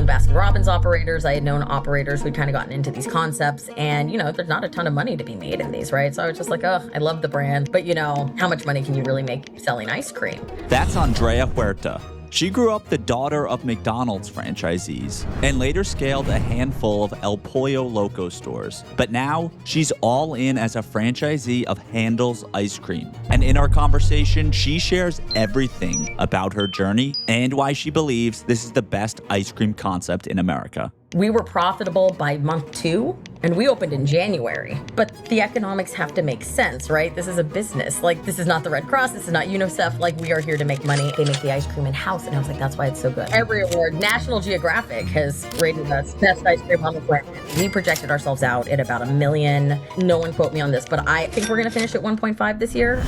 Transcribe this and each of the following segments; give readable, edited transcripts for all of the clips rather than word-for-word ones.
known Baskin Robbins operators. I had known operators. We'd kind of gotten into these concepts, and there's not a ton of money to be made in these, right? So I was just like, oh, I love the brand, but how much money can you really make selling ice cream? That's Andrea Huerta. She grew up the daughter of McDonald's franchisees and later scaled a handful of El Pollo Loco stores. But now she's all in as a franchisee of Handel's Ice Cream. And in our conversation, she shares everything about her journey and why she believes this is the best ice cream concept in America. We were profitable by month 2, and we opened in January. But the economics have to make sense, right? This is a business. Like, this is not the Red Cross. This is not UNICEF. Like, we are here to make money. They make the ice cream in-house. And I was like, that's why it's so good. Every award, National Geographic has rated us best ice cream on the planet. We projected ourselves out at about $1 million. No one quote me on this, but I think we're going to finish at 1.5 this year.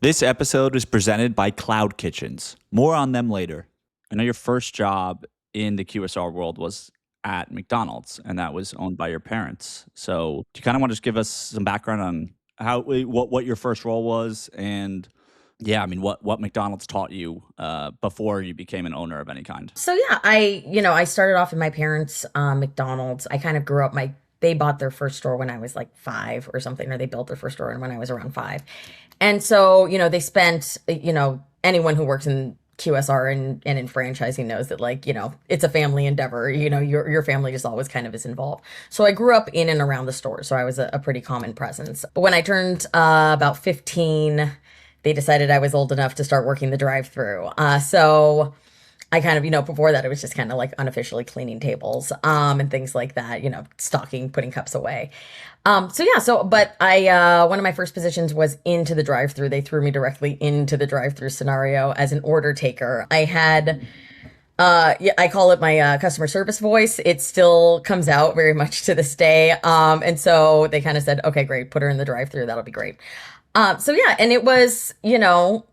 This episode is presented by CloudKitchens. More on them later. I know your first job in the QSR world was at McDonald's, and that was owned by your parents. So do you kind of want to just give us some background on what your first role was, and what McDonald's taught you before you became an owner of any kind? So yeah, I started off in my parents' McDonald's. I kind of grew up, they bought their first store when I was like 5 or something, or they built their first store when I was around 5. And so, they spent, anyone who works in QSR and in franchising knows that it's a family endeavor. Your family just always kind of is involved. So I grew up in and around the store. So I was a pretty common presence. But when I turned about 15, they decided I was old enough to start working the drive-thru. So I kind of, before that, it was just kind of like unofficially cleaning tables and things like that, stocking, putting cups away. But I, one of my first positions was into the drive-thru. They threw me directly into the drive-thru scenario as an order taker. I had, I call it my customer service voice. It still comes out very much to this day. And so they kind of said, okay, great, put her in the drive-thru. That'll be great. And it was,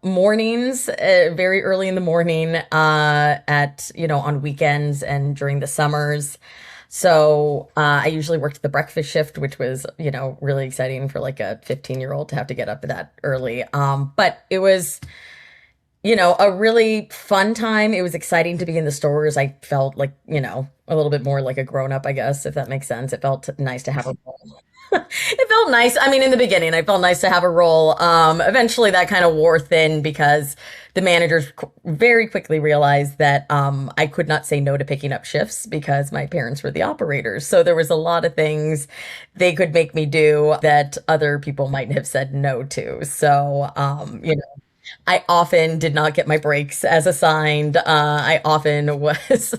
mornings, very early in the morning, on weekends and during the summers. So, I usually worked the breakfast shift, which was, really exciting for like a 15-year-old to have to get up that early. But it was, a really fun time. It was exciting to be in the stores. I felt like, a little bit more like a grown-up, I guess, if that makes sense. It felt nice to have a role. It felt nice. I mean, in the beginning, I felt nice to have a role. Eventually, that kind of wore thin because the managers very quickly realized that I could not say no to picking up shifts because my parents were the operators. So there was a lot of things they could make me do that other people might have said no to. So, I often did not get my breaks as assigned. I often was,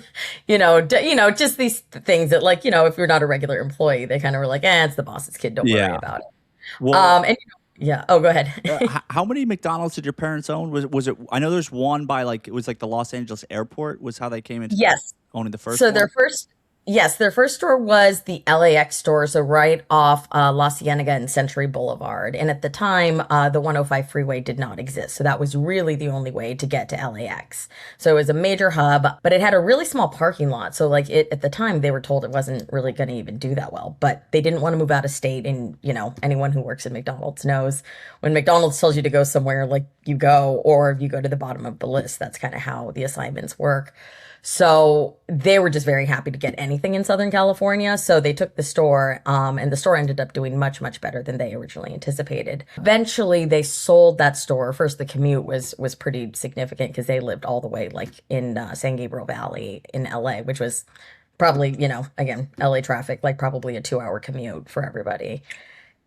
just these things that if you're not a regular employee, they kind of were like, it's the boss's kid. Don't worry about it. Well, Oh, go ahead. How many McDonald's did your parents own? Was it? I know there's one by it was like the Los Angeles airport was how they came into owning the first. So one? Their first store was the LAX store, so right off La Cienega and Century Boulevard. And at the time, the 105 freeway did not exist. So that was really the only way to get to LAX. So it was a major hub, but it had a really small parking lot. So at the time, they were told it wasn't really going to even do that well. But they didn't want to move out of state. And, anyone who works at McDonald's knows when McDonald's tells you to go somewhere, you go, or you go to the bottom of the list. That's kind of how the assignments work. So they were just very happy to get anything in Southern California. So they took the store, and the store ended up doing much, much better than they originally anticipated. Eventually, they sold that store. First, the commute was pretty significant because they lived all the way in San Gabriel Valley in LA, which was probably, again, LA traffic, probably a 2-hour commute for everybody.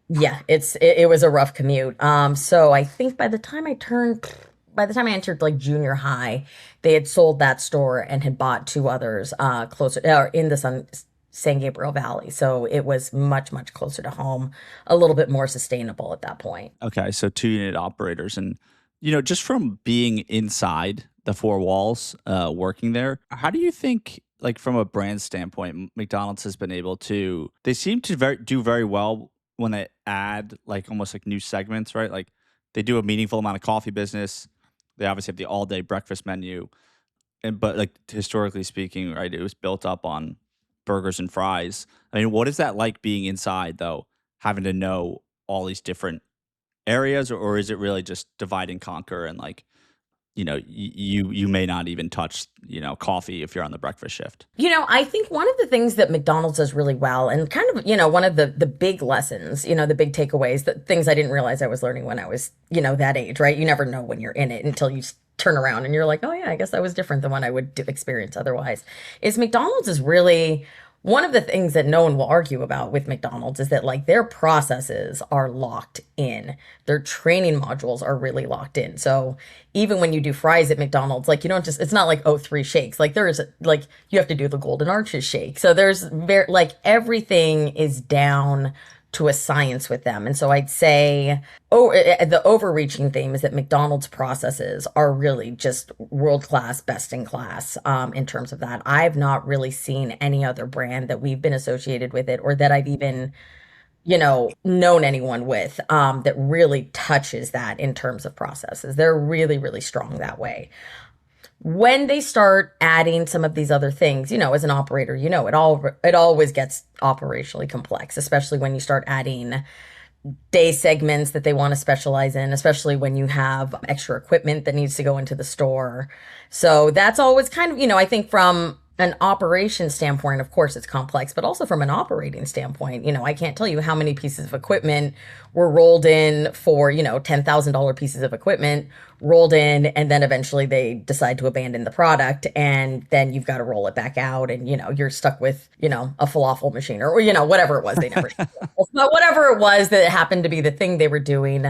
Yeah, it was a rough commute. So I think by the time I entered junior high, they had sold that store and had bought 2 others closer in the San Gabriel Valley. So it was much, much closer to home, a little bit more sustainable at that point. Okay, so 2-unit operators. And, just from being inside the 4 walls working there, how do you think, from a brand standpoint, McDonald's has been able to, they seem to do very well when they add almost new segments, right? They do a meaningful amount of coffee business. They obviously have the all-day breakfast menu, but historically speaking, right, it was built up on burgers and fries. I mean, what is that like being inside, though, having to know all these different areas, or is it really just divide and conquer and you may not even touch, coffee if you're on the breakfast shift. I think one of the things that McDonald's does really well, and kind of, one of the big lessons, the big takeaways, the things I didn't realize I was learning when I was, that age, right? You never know when you're in it until you turn around and you're like, oh yeah, I guess that was different than what I would experience otherwise. Is McDonald's is really one of the things that no one will argue about with McDonald's is that like their processes are locked in. Their training modules are really locked in. So even when you do fries at McDonald's, like you don't just, it's not like, oh, 3 shakes. Like there's like, you have to do the Golden Arches shake. So there's very, like everything is down to a science with them. And so I'd say, the overreaching theme is that McDonald's processes are really just world class, best in class in terms of that. I've not really seen any other brand that we've been associated with it or that I've even, known anyone with that really touches that in terms of processes. They're really, really strong that way. When they start adding some of these other things, as an operator, it always gets operationally complex, especially when you start adding day segments that they want to specialize in, especially when you have extra equipment that needs to go into the store. So that's always kind of, I think from an operation standpoint, of course, it's complex, but also from an operating standpoint, I can't tell you how many pieces of equipment were rolled in for, $10,000 pieces of equipment rolled in, and then eventually they decide to abandon the product, and then you've got to roll it back out, and you're stuck with a falafel machine or whatever it was. They never but whatever it was that happened to be the thing they were doing,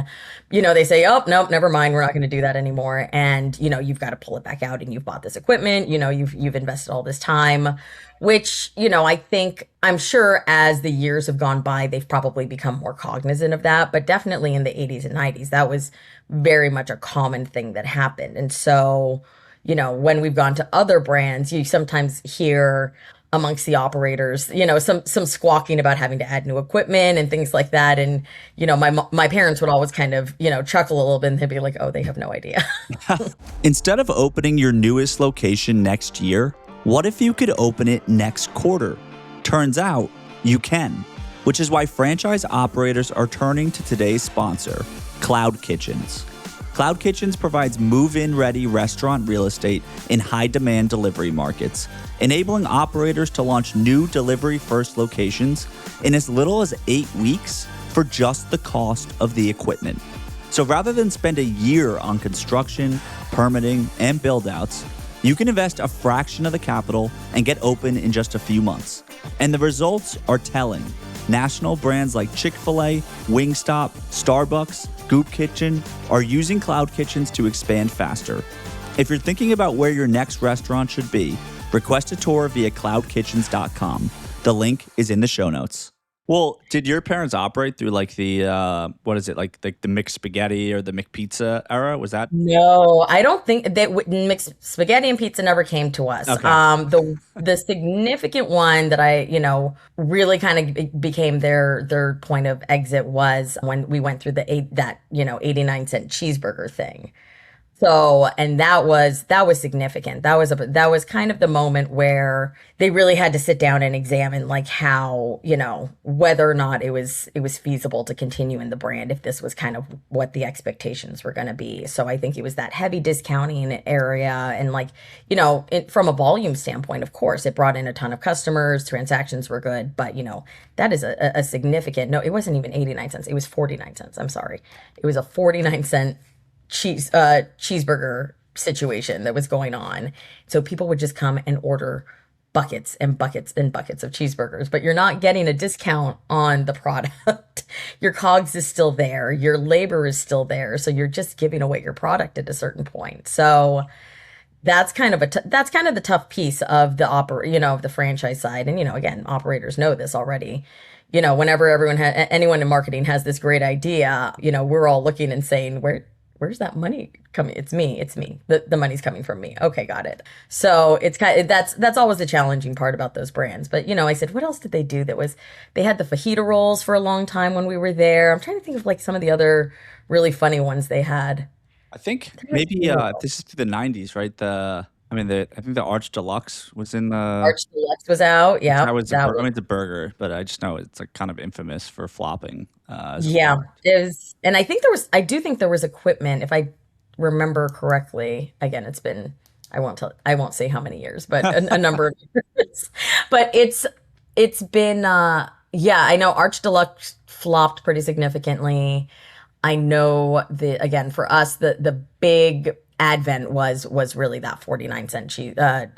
they say, oh nope, never mind, we're not going to do that anymore, and you've got to pull it back out, and you've bought this equipment, you've invested all this time, which I'm sure as the years have gone by, they've probably become more cognizant of that. But definitely in the 80s and 90s, that was very much a common thing that happened. And so, when we've gone to other brands, you sometimes hear amongst the operators, some squawking about having to add new equipment and things like that. And, my parents would always kind of, chuckle a little bit and they'd be like, oh, they have no idea. Instead of opening your newest location next year, what if you could open it next quarter? Turns out you can, which is why franchise operators are turning to today's sponsor, CloudKitchens. CloudKitchens provides move-in ready restaurant real estate in high-demand delivery markets, enabling operators to launch new delivery-first locations in as little as 8 weeks for just the cost of the equipment. So rather than spend a year on construction, permitting, and build-outs, you can invest a fraction of the capital and get open in just a few months. And the results are telling. National brands like Chick-fil-A, Wingstop, Starbucks, Goop Kitchen are using CloudKitchens to expand faster. If you're thinking about where your next restaurant should be, request a tour via cloudkitchens.com. The link is in the show notes. Well, did your parents operate through like the like the McSpaghetti or the McPizza era? Was that? No, I don't think that mixed spaghetti and pizza never came to us. Okay. The significant one that I, really kind of became their point of exit was when we went through the 89-cent cheeseburger thing. So, and that was significant. That was kind of the moment where they really had to sit down and examine like how, whether or not it was feasible to continue in the brand if this was kind of what the expectations were going to be. So I think it was that heavy discounting area and like, from a volume standpoint, of course, it brought in a ton of customers, transactions were good, but that is a significant, no, it wasn't even 89 cents. It was 49 cents. I'm sorry. It was a 49-cent cheeseburger situation that was going on. So people would just come and order buckets and buckets and buckets of cheeseburgers, but you're not getting a discount on the product. Your COGS is still there. Your labor is still there. So you're just giving away your product at a certain point. So that's kind of the tough piece of the of the franchise side. And, again, operators know this already. Whenever anyone in marketing has this great idea, we're all looking and saying, where's that money coming? It's me. The money's coming from me. Okay, got it. So it's that's always the challenging part about those brands. But I said, what else did they do? They had the fajita rolls for a long time when we were there. I'm trying to think of like some of the other really funny ones they had. I think maybe this is the 90s, right? I think the Arch Deluxe was in the Arch Deluxe was out. Yeah, it's a burger, but I just know it's like kind of infamous for flopping. Yeah, it was, and I do think there was equipment. If I remember correctly, again, it's been, I won't say how many years, but a number of years. But it's been yeah, I know Arch Deluxe flopped pretty significantly. I know the again for us the big advent was really that 49-cent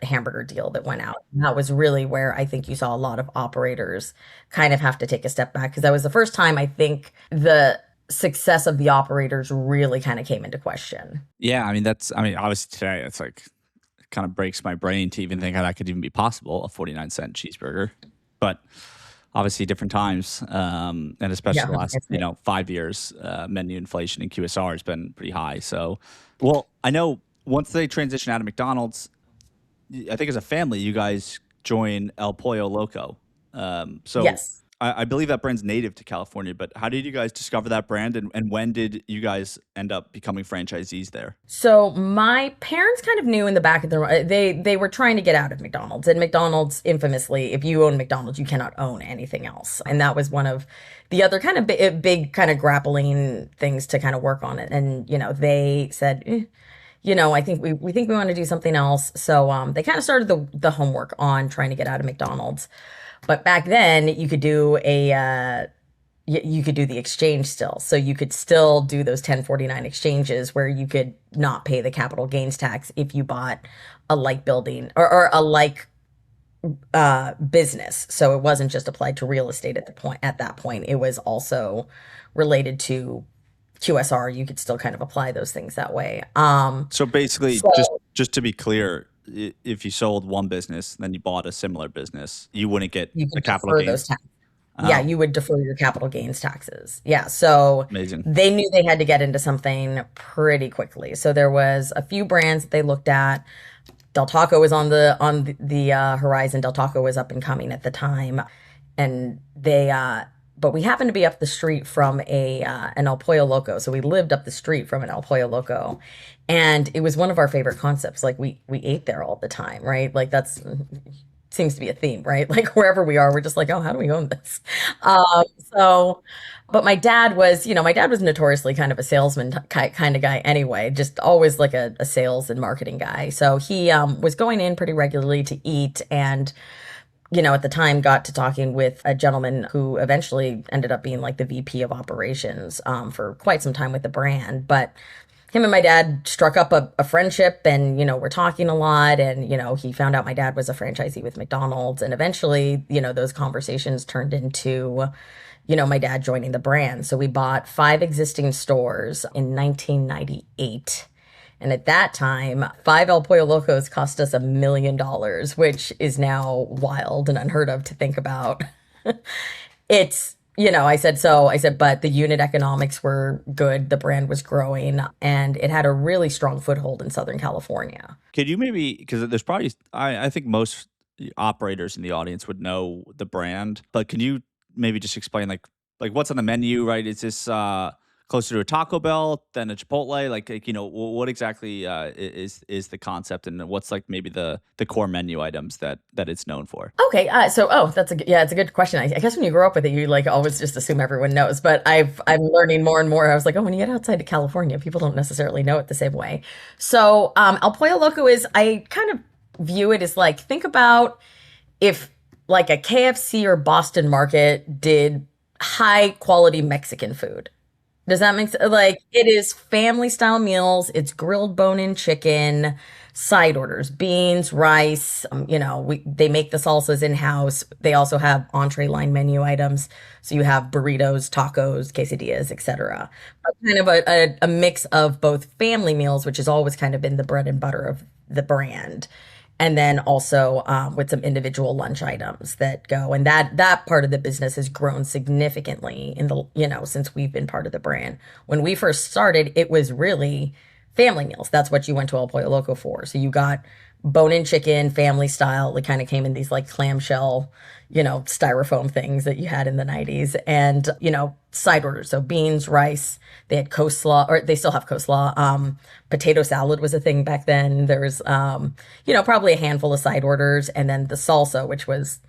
hamburger deal that went out. And that was really where I think you saw a lot of operators kind of have to take a step back because that was the first time I think the success of the operators really kind of came into question. Yeah, I mean I mean obviously today it's like it kind of breaks my brain to even think how that could even be possible, a 49-cent cheeseburger. But obviously different times, and especially Yeah, the last 5 years, menu inflation in QSR has been pretty high. So, well, I know once they transition out of McDonald's, I think as a family, you guys join El Pollo Loco. So yes. I believe that brand's native to California, but how did you guys discover that brand, and when did you guys end up becoming franchisees there? So my parents kind of knew in the back of their they were trying to get out of McDonald's, and McDonald's infamously, if you own McDonald's, you cannot own anything else, and that was one of the other kind of big kind of grappling things to kind of work on it. And they said, I think we think we want to do something else. So they kind of started the homework on trying to get out of McDonald's. But back then, you could do you could do the exchange still. So you could still do those 1049 exchanges where you could not pay the capital gains tax if you bought a like building or a like business. So it wasn't just applied to real estate at that point. It was also related to QSR. You could still kind of apply those things that way. So basically, So just to be clear, if you sold one business, then you bought a similar business, you wouldn't get you a could capital defer those gains. taxes. Yeah, Oh, you would defer your capital gains taxes. Yeah, so amazing. they knew they had to get into something pretty quickly. So there was a few brands that they looked at. Del Taco was on the horizon. Del Taco was up and coming at the time, and but we happened to be up the street from a an El Pollo Loco. So we lived up the street from an El Pollo Loco, and it was one of our favorite concepts. Like we ate there all the time, right? Like that's seems to be a theme, right? Like wherever we are, we're just like, oh, how do we own this? So, but my dad was notoriously kind of a salesman kind of guy anyway, just always like a sales and marketing guy. So he was going in pretty regularly to eat and at the time got to talking with a gentleman who eventually ended up being like the VP of operations for quite some time with the brand. But him and my dad struck up a friendship and, we're talking a lot. And, he found out my dad was a franchisee with McDonald's. And eventually, those conversations turned into, my dad joining the brand. So we bought 5 existing stores in 1998. And at that time, 5 El Pollo Locos cost us $1 million, which is now wild and unheard of to think about. I said, but the unit economics were good. The brand was growing and it had a really strong foothold in Southern California. Could you maybe, because there's probably, I think most operators in the audience would know the brand, but can you maybe just explain like what's on the menu, right? Is this closer to a Taco Bell than a Chipotle? Like what exactly is the concept, and what's like maybe the core menu items that it's known for? Okay, it's a good question. I guess when you grow up with it, you like always just assume everyone knows. But I'm learning more and more. I was like, oh, when you get outside of California, people don't necessarily know it the same way. So El Pollo Loco I kind of view it as like think about if like a KFC or Boston Market did high quality Mexican food. Does that make sense? Like it is family style meals. It's grilled bone-in chicken, side orders, beans, rice. They make the salsas in house. They also have entree line menu items. So you have burritos, tacos, quesadillas, etc. Kind of a mix of both family meals, which has always kind of been the bread and butter of the brand, and then also with some individual lunch items that go. And that part of the business has grown significantly in the since we've been part of the brand. When we first started, it was really family meals. That's what you went to El Pollo Loco for. So you got bone-in chicken, family style. It kind of came in these like clamshell, styrofoam things that you had in the 90s, and side orders. So beans, rice. They had coleslaw, or they still have coleslaw. Potato salad was a thing back then. There was, probably a handful of side orders, and then the salsa, which was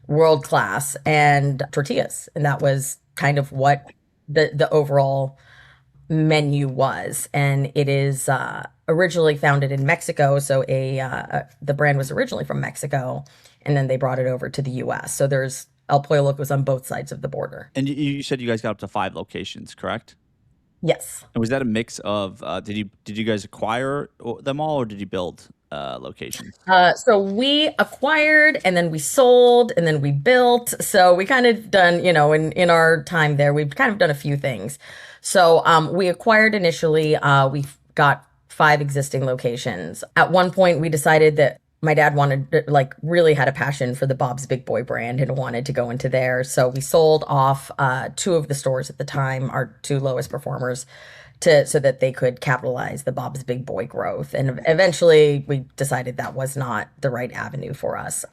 world class, and tortillas, and that was kind of what the overall menu was. And it is originally founded in Mexico. So the brand was originally from Mexico, and then they brought it over to the US. So there's El Pollo Locos on both sides of the border. And you said you guys got up to 5 locations, correct? Yes. And was that a mix of did you guys acquire them all, or did you build locations? So we acquired and then we sold and then we built. So we kind of done, in our time there, we've kind of done a few things. So we acquired initially, we got 5 existing locations. At one point, we decided that my dad wanted, like, really had a passion for the Bob's Big Boy brand and wanted to go into there. So we sold off 2 of the stores at the time, our 2 lowest performers, so that they could capitalize the Bob's Big Boy growth. And eventually we decided that was not the right avenue for us.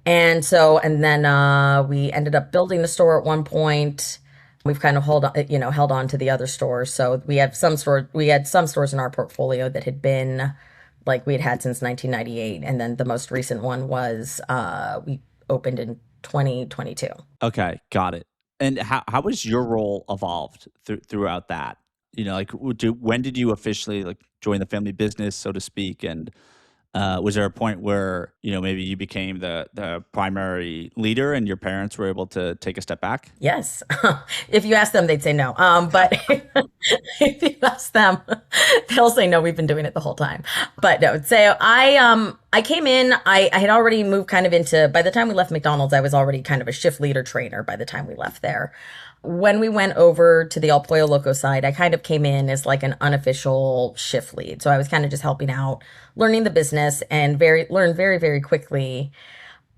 And then we ended up building the store at one point. We've kind of held on to the other stores. So we had some stores in our portfolio that had been like we had had since 1998. And then the most recent one was we opened in 2022. Okay, got it. And how has your role evolved throughout that? Like, when did you officially like join the family business, so to speak? And was there a point where maybe you became the primary leader, and your parents were able to take a step back? Yes. If you ask them, they'd say no. But if you ask them, they'll say no, we've been doing it the whole time. But no, so I came in, I had already moved kind of into, by the time we left McDonald's, I was already kind of a shift leader trainer by the time we left there. When we went over to the El Pollo Loco side, I kind of came in as like an unofficial shift lead. So I was kind of just helping out, learning the business, and learned very, very quickly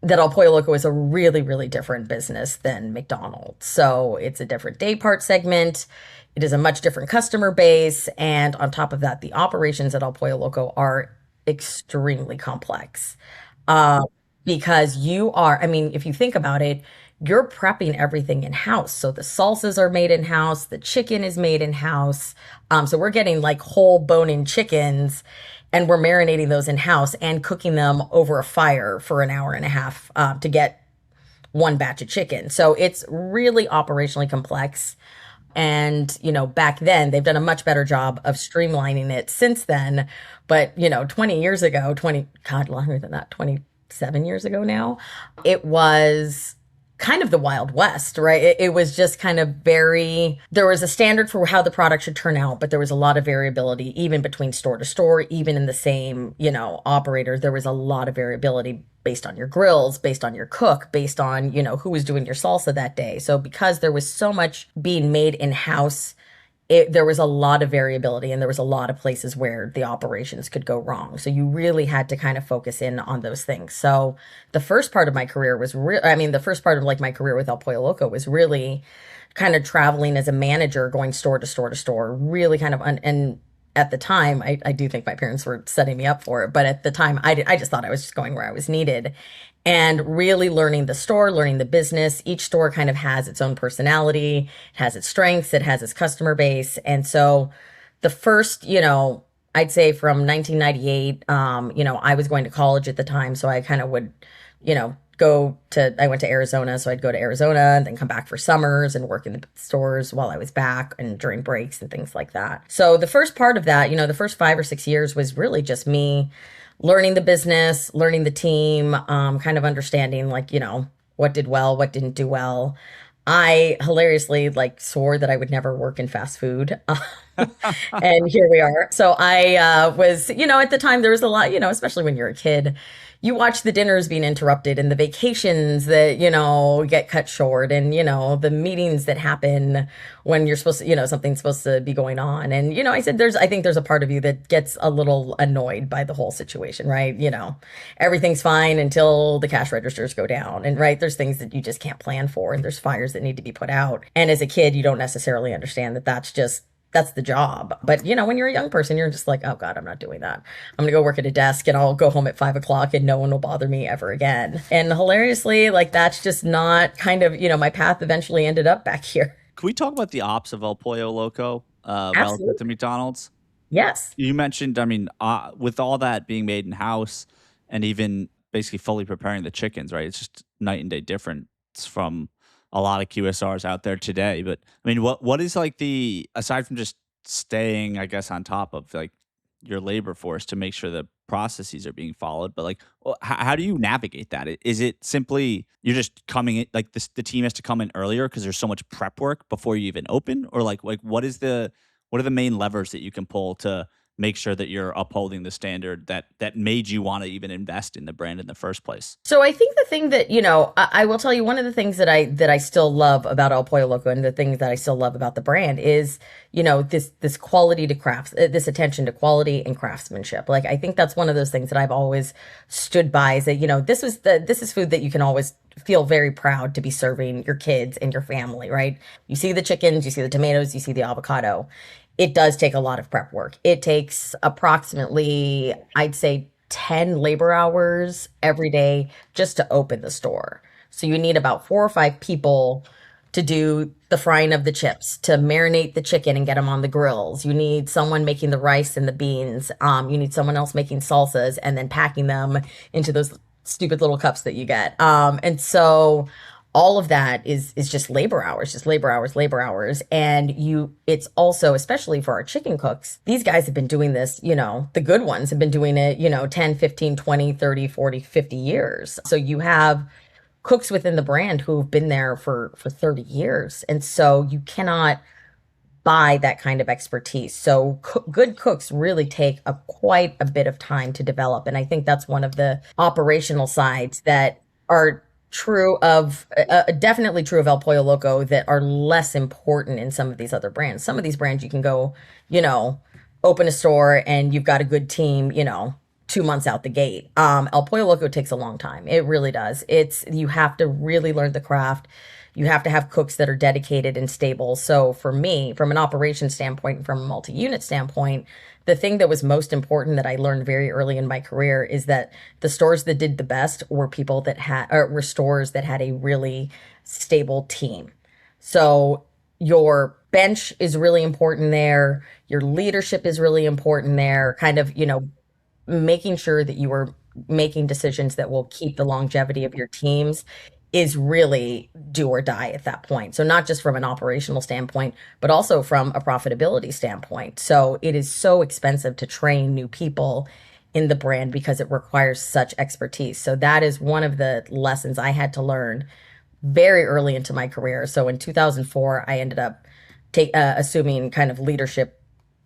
that El Pollo Loco is a really, really different business than McDonald's. So it's a different day part segment. It is a much different customer base. And on top of that, the operations at El Pollo Loco are extremely complex. Uh, because I mean, if you think about it, you're prepping everything in house. So the salsas are made in house, the chicken is made in house. So we're getting like whole bone in chickens, and we're marinating those in house and cooking them over a fire for an hour and a half to get one batch of chicken. So it's really operationally complex. And, back then they've done a much better job of streamlining it since then. But, 20 years ago, God, longer than that, 27 years ago now, it was kind of the Wild West, right? It was just kind of there was a standard for how the product should turn out, but there was a lot of variability even between store to store, even in the same, operator. There was a lot of variability based on your grills, based on your cook, based on, who was doing your salsa that day. So because there was so much being made in house, there was a lot of variability, and there was a lot of places where the operations could go wrong. So you really had to kind of focus in on those things. So the first part of my career was the first part of like my career with El Pollo Loco was really kind of traveling as a manager, going store to store to store, really kind of, and at the time, I do think my parents were setting me up for it. But at the time, I just thought I was just going where I was needed, and really learning the store, learning the business. Each store kind of has its own personality, it has its strengths, it has its customer base. And so the first, I'd say from 1998, I was going to college at the time. So I kind of would, I went to Arizona. So I'd go to Arizona and then come back for summers and work in the stores while I was back and during breaks and things like that. So the first part of that, the first 5 or 6 years was really just me learning the business, learning the team, kind of understanding like, what did well, what didn't do well. I hilariously like swore that I would never work in fast food. And here we are. So I was, at the time there was a lot, especially when you're a kid, you watch the dinners being interrupted and the vacations that, get cut short, and, the meetings that happen when you're supposed to, something's supposed to be going on. And, I think there's a part of you that gets a little annoyed by the whole situation, right? Everything's fine until the cash registers go down. And right, there's things that you just can't plan for, and there's fires that need to be put out. And as a kid, you don't necessarily understand that that's the job. But, when you're a young person, you're just like, oh God, I'm not doing that. I'm going to go work at a desk and I'll go home at 5 o'clock and no one will bother me ever again. And hilariously, like, that's just not kind of, my path eventually ended up back here. Can we talk about the ops of El Pollo Loco relative to Absolutely. McDonald's? Yes. You mentioned, I mean, with all that being made in house, and even basically fully preparing the chickens, right? It's just night and day difference from a lot of QSRs out there today. But I mean, what is like aside from just staying, I guess, on top of like your labor force to make sure the processes are being followed. But like, how do you navigate that? Is it simply you're just coming in like this, the team has to come in earlier because there's so much prep work before you even open, or like what are the main levers that you can pull to make sure that you're upholding the standard that made you want to even invest in the brand in the first place? So I think the thing that, I will tell you one of the things that I still love about El Pollo Loco and the things that I still love about the brand is, this quality to crafts, this attention to quality and craftsmanship. Like I think that's one of those things that I've always stood by is that, this is food that you can always feel very proud to be serving your kids and your family, right? You see the chickens, you see the tomatoes, you see the avocado. It does take a lot of prep work. It takes approximately, I'd say, 10 labor hours every day just to open the store. So you need about 4 or 5 people to do the frying of the chips, to marinate the chicken and get them on the grills. You need someone making the rice and the beans. You need someone else making salsas and then packing them into those stupid little cups that you get. And so all of that is just labor hours, labor hours. And it's also, especially for our chicken cooks, these guys have been doing this, the good ones have been doing it, 10, 15, 20, 30, 40, 50 years. So you have cooks within the brand who've been there for 30 years. And so you cannot buy that kind of expertise. So good cooks really take quite a bit of time to develop. And I think that's one of the operational sides that are true of definitely true of El Pollo Loco that are less important in some of these other brands. Some of these brands you can go, open a store and you've got a good team, 2 months out the gate. El Pollo Loco takes a long time. It really does. You have to really learn the craft. You have to have cooks that are dedicated and stable. So for me, from an operations standpoint, and from a multi-unit standpoint, the thing that was most important that I learned very early in my career is that the stores that did the best were were stores that had a really stable team. So your bench is really important there. Your leadership is really important there. Kind of, making sure that you are making decisions that will keep the longevity of your teams is really do or die at that point. So not just from an operational standpoint, but also from a profitability standpoint. So it is so expensive to train new people in the brand because it requires such expertise. So that is one of the lessons I had to learn very early into my career. So in 2004, I ended up assuming kind of leadership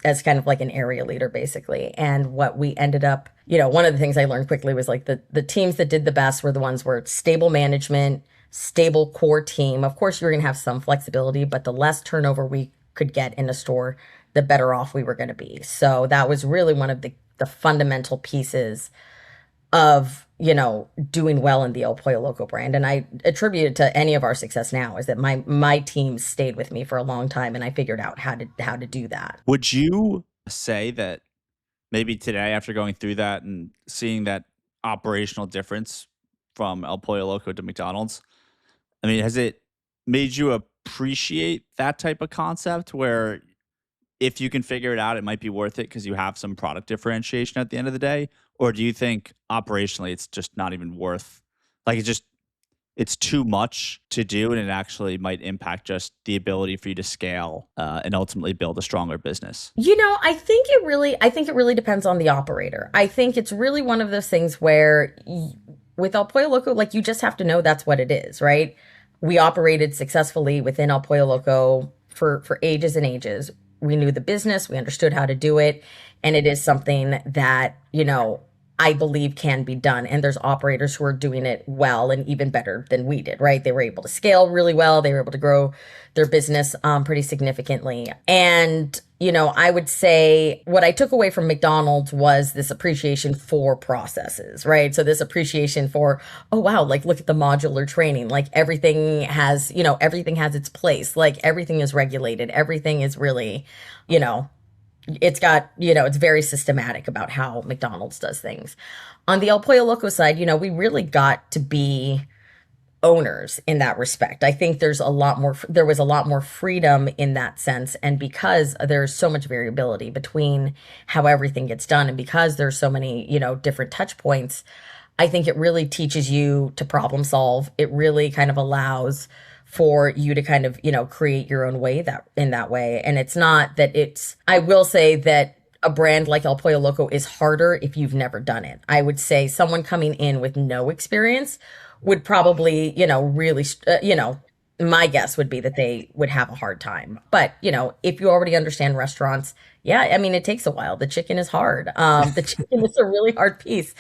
as kind of like an area leader, basically. And what we ended up, one of the things I learned quickly was like the teams that did the best were the ones where it's stable management, stable core team. Of course, you're going to have some flexibility, but the less turnover we could get in a store, the better off we were going to be. So that was really one of the fundamental pieces of, doing well in the El Pollo Loco brand. And I attribute it to any of our success now is that my team stayed with me for a long time and I figured out how to do that. Would you say that maybe today, after going through that and seeing that operational difference from El Pollo Loco to McDonald's, I mean, has it made you appreciate that type of concept where if you can figure it out, it might be worth it because you have some product differentiation at the end of the day? Or do you think operationally it's just not even worth, like it's too much to do and it actually might impact just the ability for you to scale and ultimately build a stronger business? I think it really depends on the operator. I think it's really one of those things where with El Pollo Loco, like you just have to know that's what it is, right? We operated successfully within El Pollo Loco for ages and ages. We knew the business, we understood how to do it, and it is something that, I believe can be done. And there's operators who are doing it well and even better than we did, right? They were able to scale really well. They were able to grow their business pretty significantly. And, I would say what I took away from McDonald's was this appreciation for processes, right? So this appreciation for, oh, wow, like look at the modular training. Like everything has its place. Like everything is regulated. Everything is really, it's got, it's very systematic about how McDonald's does things. On the El Pollo Loco side, we really got to be owners in that respect. I think there was a lot more freedom in that sense. And because there's so much variability between how everything gets done and because there's so many, different touch points, I think it really teaches you to problem solve. It really kind of allows for you to kind of, create your own way that in that way. And it's not that I will say that a brand like El Pollo Loco is harder if you've never done it. I would say someone coming in with no experience would probably, really, my guess would be that they would have a hard time. But, if you already understand restaurants, yeah, I mean, it takes a while. The chicken is hard. The chicken is a really hard piece.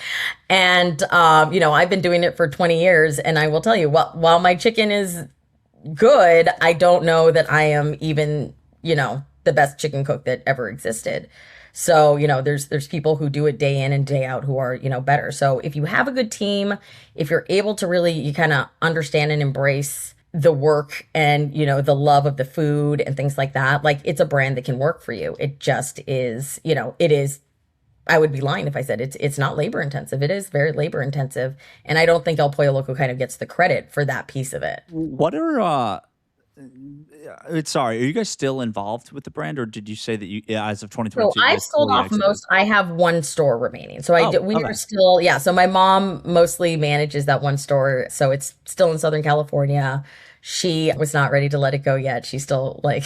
And, I've been doing it for 20 years. And I will tell you, while my chicken is good, I don't know that I am even, the best chicken cook that ever existed. So, there's people who do it day in and day out who are, better. So if you have a good team, if you're able to really, you kind of understand and embrace the work and, the love of the food and things like that, like it's a brand that can work for you. It just is, it is. I would be lying if I said it's not labor intensive. It is very labor intensive. And I don't think El Pollo Loco kind of gets the credit for that piece of it. What are sorry, are you guys still involved with the brand, or did you say that you, as of So 2022, you I've guys sold fully off exited? most. I have one store remaining. So Oh, we are okay. still, yeah. So my mom mostly manages that one store. So it's still in Southern California. She was not ready to let it go yet. She's still like,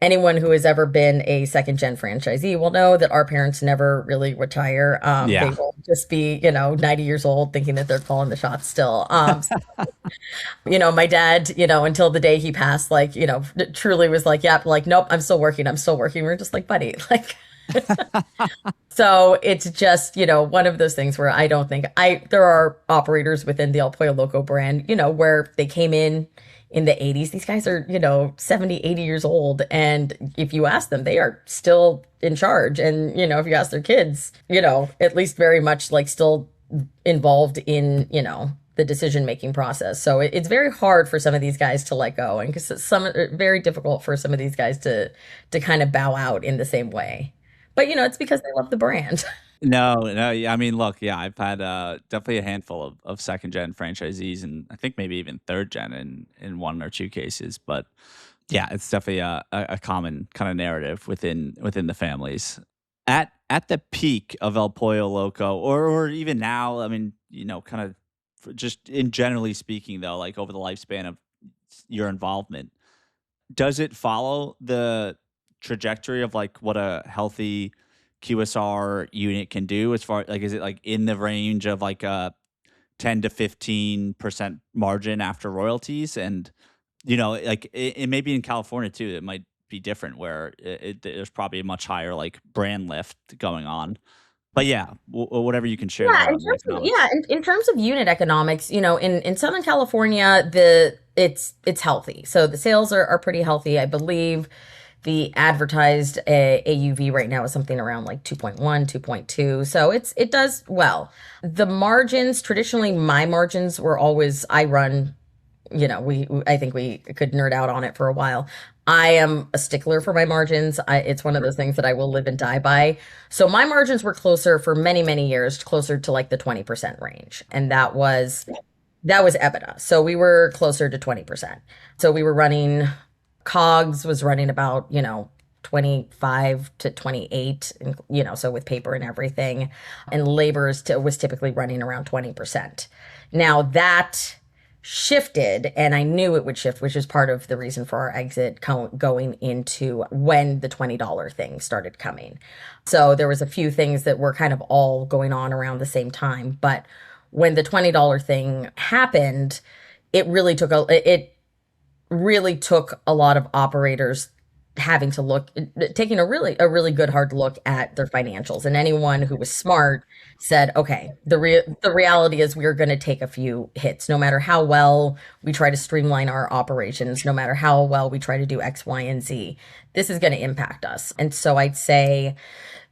anyone who has ever been a second gen franchisee will know that our parents never really retire. They Yeah. will just be, 90 years old thinking that they're calling the shots still. My dad, until the day he passed, like, truly was like, yeah, like, nope, I'm still working. I'm still working. We're just like, buddy, like, so it's just, one of those things where I don't think there are operators within the El Pollo Loco brand, where they came in the 80s. These guys are, 70, 80 years old. And if you ask them, they are still in charge. And, if you ask their kids, at least very much like still involved in, the decision making process. So it's very hard for some of these guys to let go, and because some very difficult for some of these guys to kind of bow out in the same way. But it's because they love the brand. No, no. Yeah, I mean, look, yeah, I've had definitely a handful of second gen franchisees, and I think maybe even third gen in one or two cases. But yeah, it's definitely a common kind of narrative within the families. At the peak of El Pollo Loco, or even now, I mean, kind of just in generally speaking, though, like over the lifespan of your involvement, does it follow the trajectory of like what a healthy QSR unit can do, as far like, is it like in the range of like a 10 to 15% margin after royalties? And like it may be in California too, it might be different, where there's probably a much higher like brand lift going on. But yeah, whatever you can share Yeah, there on the economics. in terms of unit economics, in Southern California, it's healthy. So the sales are pretty healthy. I believe the advertised AUV right now is something around like 2.1, 2.2. So it does well. The margins, traditionally my margins were always, I run, I think we could nerd out on it for a while. I am a stickler for my margins. It's one of those things that I will live and die by. So my margins were closer for many, many years, closer to like the 20% range. And that was EBITDA. So we were closer to 20%. So we were running, COGS was running about, 25 to 28, and, so with paper and everything. And labor was typically running around 20%. Now that shifted, and I knew it would shift, which is part of the reason for our exit going into when the $20 thing started coming. So there was a few things that were kind of all going on around the same time, but when the $20 thing happened, it really took a lot of operators having to taking a really good hard look at their financials. And anyone who was smart said, okay, the reality is we're going to take a few hits, no matter how well we try to streamline our operations, no matter how well we try to do X, Y, and Z. This is going to impact us. And so I'd say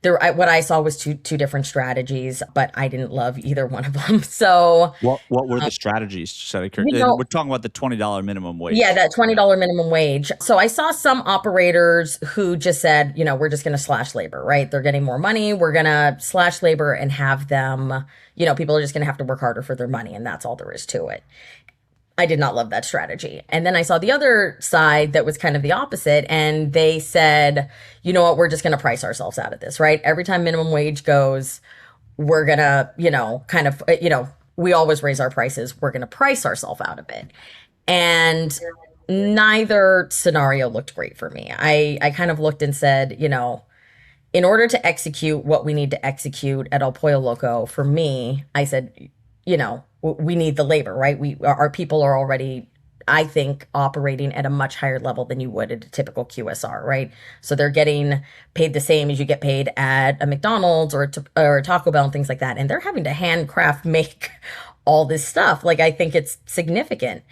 what I saw was two different strategies, but I didn't love either one of them. So, What were the strategies? Just out of you and know, we're talking about the $20 minimum yeah, wage. that Yeah. $20 minimum wage. So I saw some operators who just said, we're just going to slash labor, right? They're getting more money. We're going to slash labor and have them, people are just going to have to work harder for their money. And that's all there is to it. I did not love that strategy. And then I saw the other side that was kind of the opposite. And they said, you know what, we're just going to price ourselves out of this, right? Every time minimum wage goes, we're going to, kind of, we always raise our prices. We're going to price ourselves out of it. And neither scenario looked great for me. I kind of looked and said, in order to execute what we need to execute at El Pollo Loco, for me, I said, we need the labor, right? Our people are already, I think, operating at a much higher level than you would at a typical QSR, right? So they're getting paid the same as you get paid at a McDonald's or a Taco Bell and things like that, and they're having to handcraft make all this stuff. Like I think it's significant.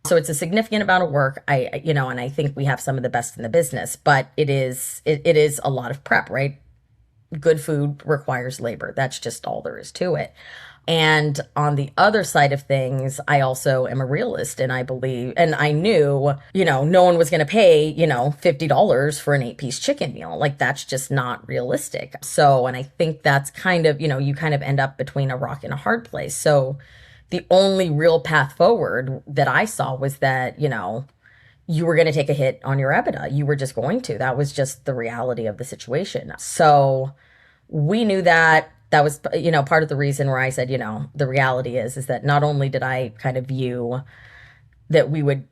So it's a significant amount of work. And I think we have some of the best in the business, but it is a lot of prep, right? Good food requires labor. That's just all there is to it. And on the other side of things, I also am a realist and I believe, and I knew, no one was going to pay, $50 for an 8-piece chicken meal. Like that's just not realistic. So, and I think that's kind of, you kind of end up between a rock and a hard place. So the only real path forward that I saw was that, you were going to take a hit on your EBITDA. You were just going to. That was just the reality of the situation. So we knew that was, part of the reason where I said, the reality is that not only did I kind of view that we would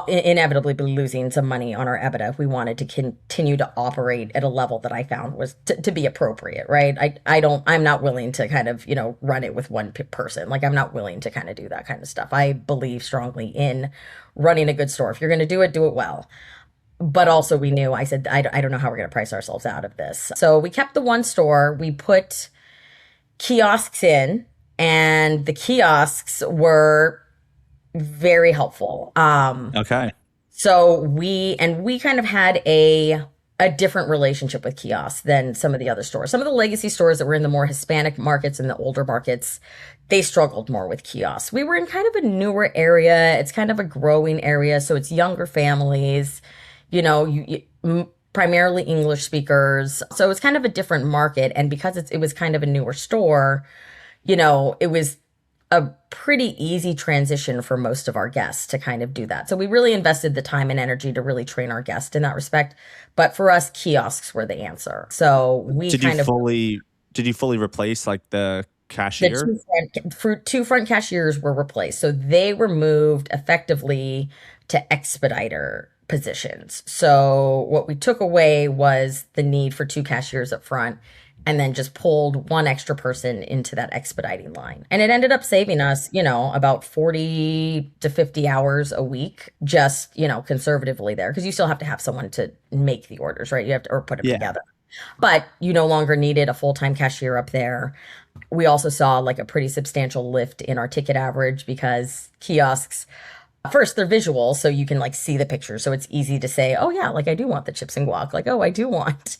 inevitably be losing some money on our EBITDA if we wanted to continue to operate at a level that I found was to be appropriate, right? I'm not willing to kind of, run it with one person. Like I'm not willing to kind of do that kind of stuff. I believe strongly in running a good store. If you're going to do it well. But also we knew, I said, I don't know how we're going to price ourselves out of this. So we kept the one store, we put kiosks in, and the kiosks were very helpful. Okay. So we kind of had a different relationship with kiosks than some of the other stores. Some of the legacy stores that were in the more Hispanic markets and the older markets, they struggled more with kiosks. We were in kind of a newer area. It's kind of a growing area, so it's younger families, primarily English speakers. So it's kind of a different market, and because it was kind of a newer store, it was a pretty easy transition for most of our guests to kind of do that. So we really invested the time and energy to really train our guests in that respect. But for us, kiosks were the answer. So we did you fully replace like the the cashier? two front cashiers were replaced. So they were moved effectively to expediter positions. So what we took away was the need for two cashiers up front and then just pulled one extra person into that expediting line. And it ended up saving us, about 40 to 50 hours a week, just, conservatively there, because you still have to have someone to make the orders, right? You have to, or put them Yeah. together. But you no longer needed a full-time cashier up there. We also saw like a pretty substantial lift in our ticket average because kiosks, first they're visual, so you can like see the picture. So it's easy to say, oh yeah, like I do want the chips and guac. Like, oh, I do want.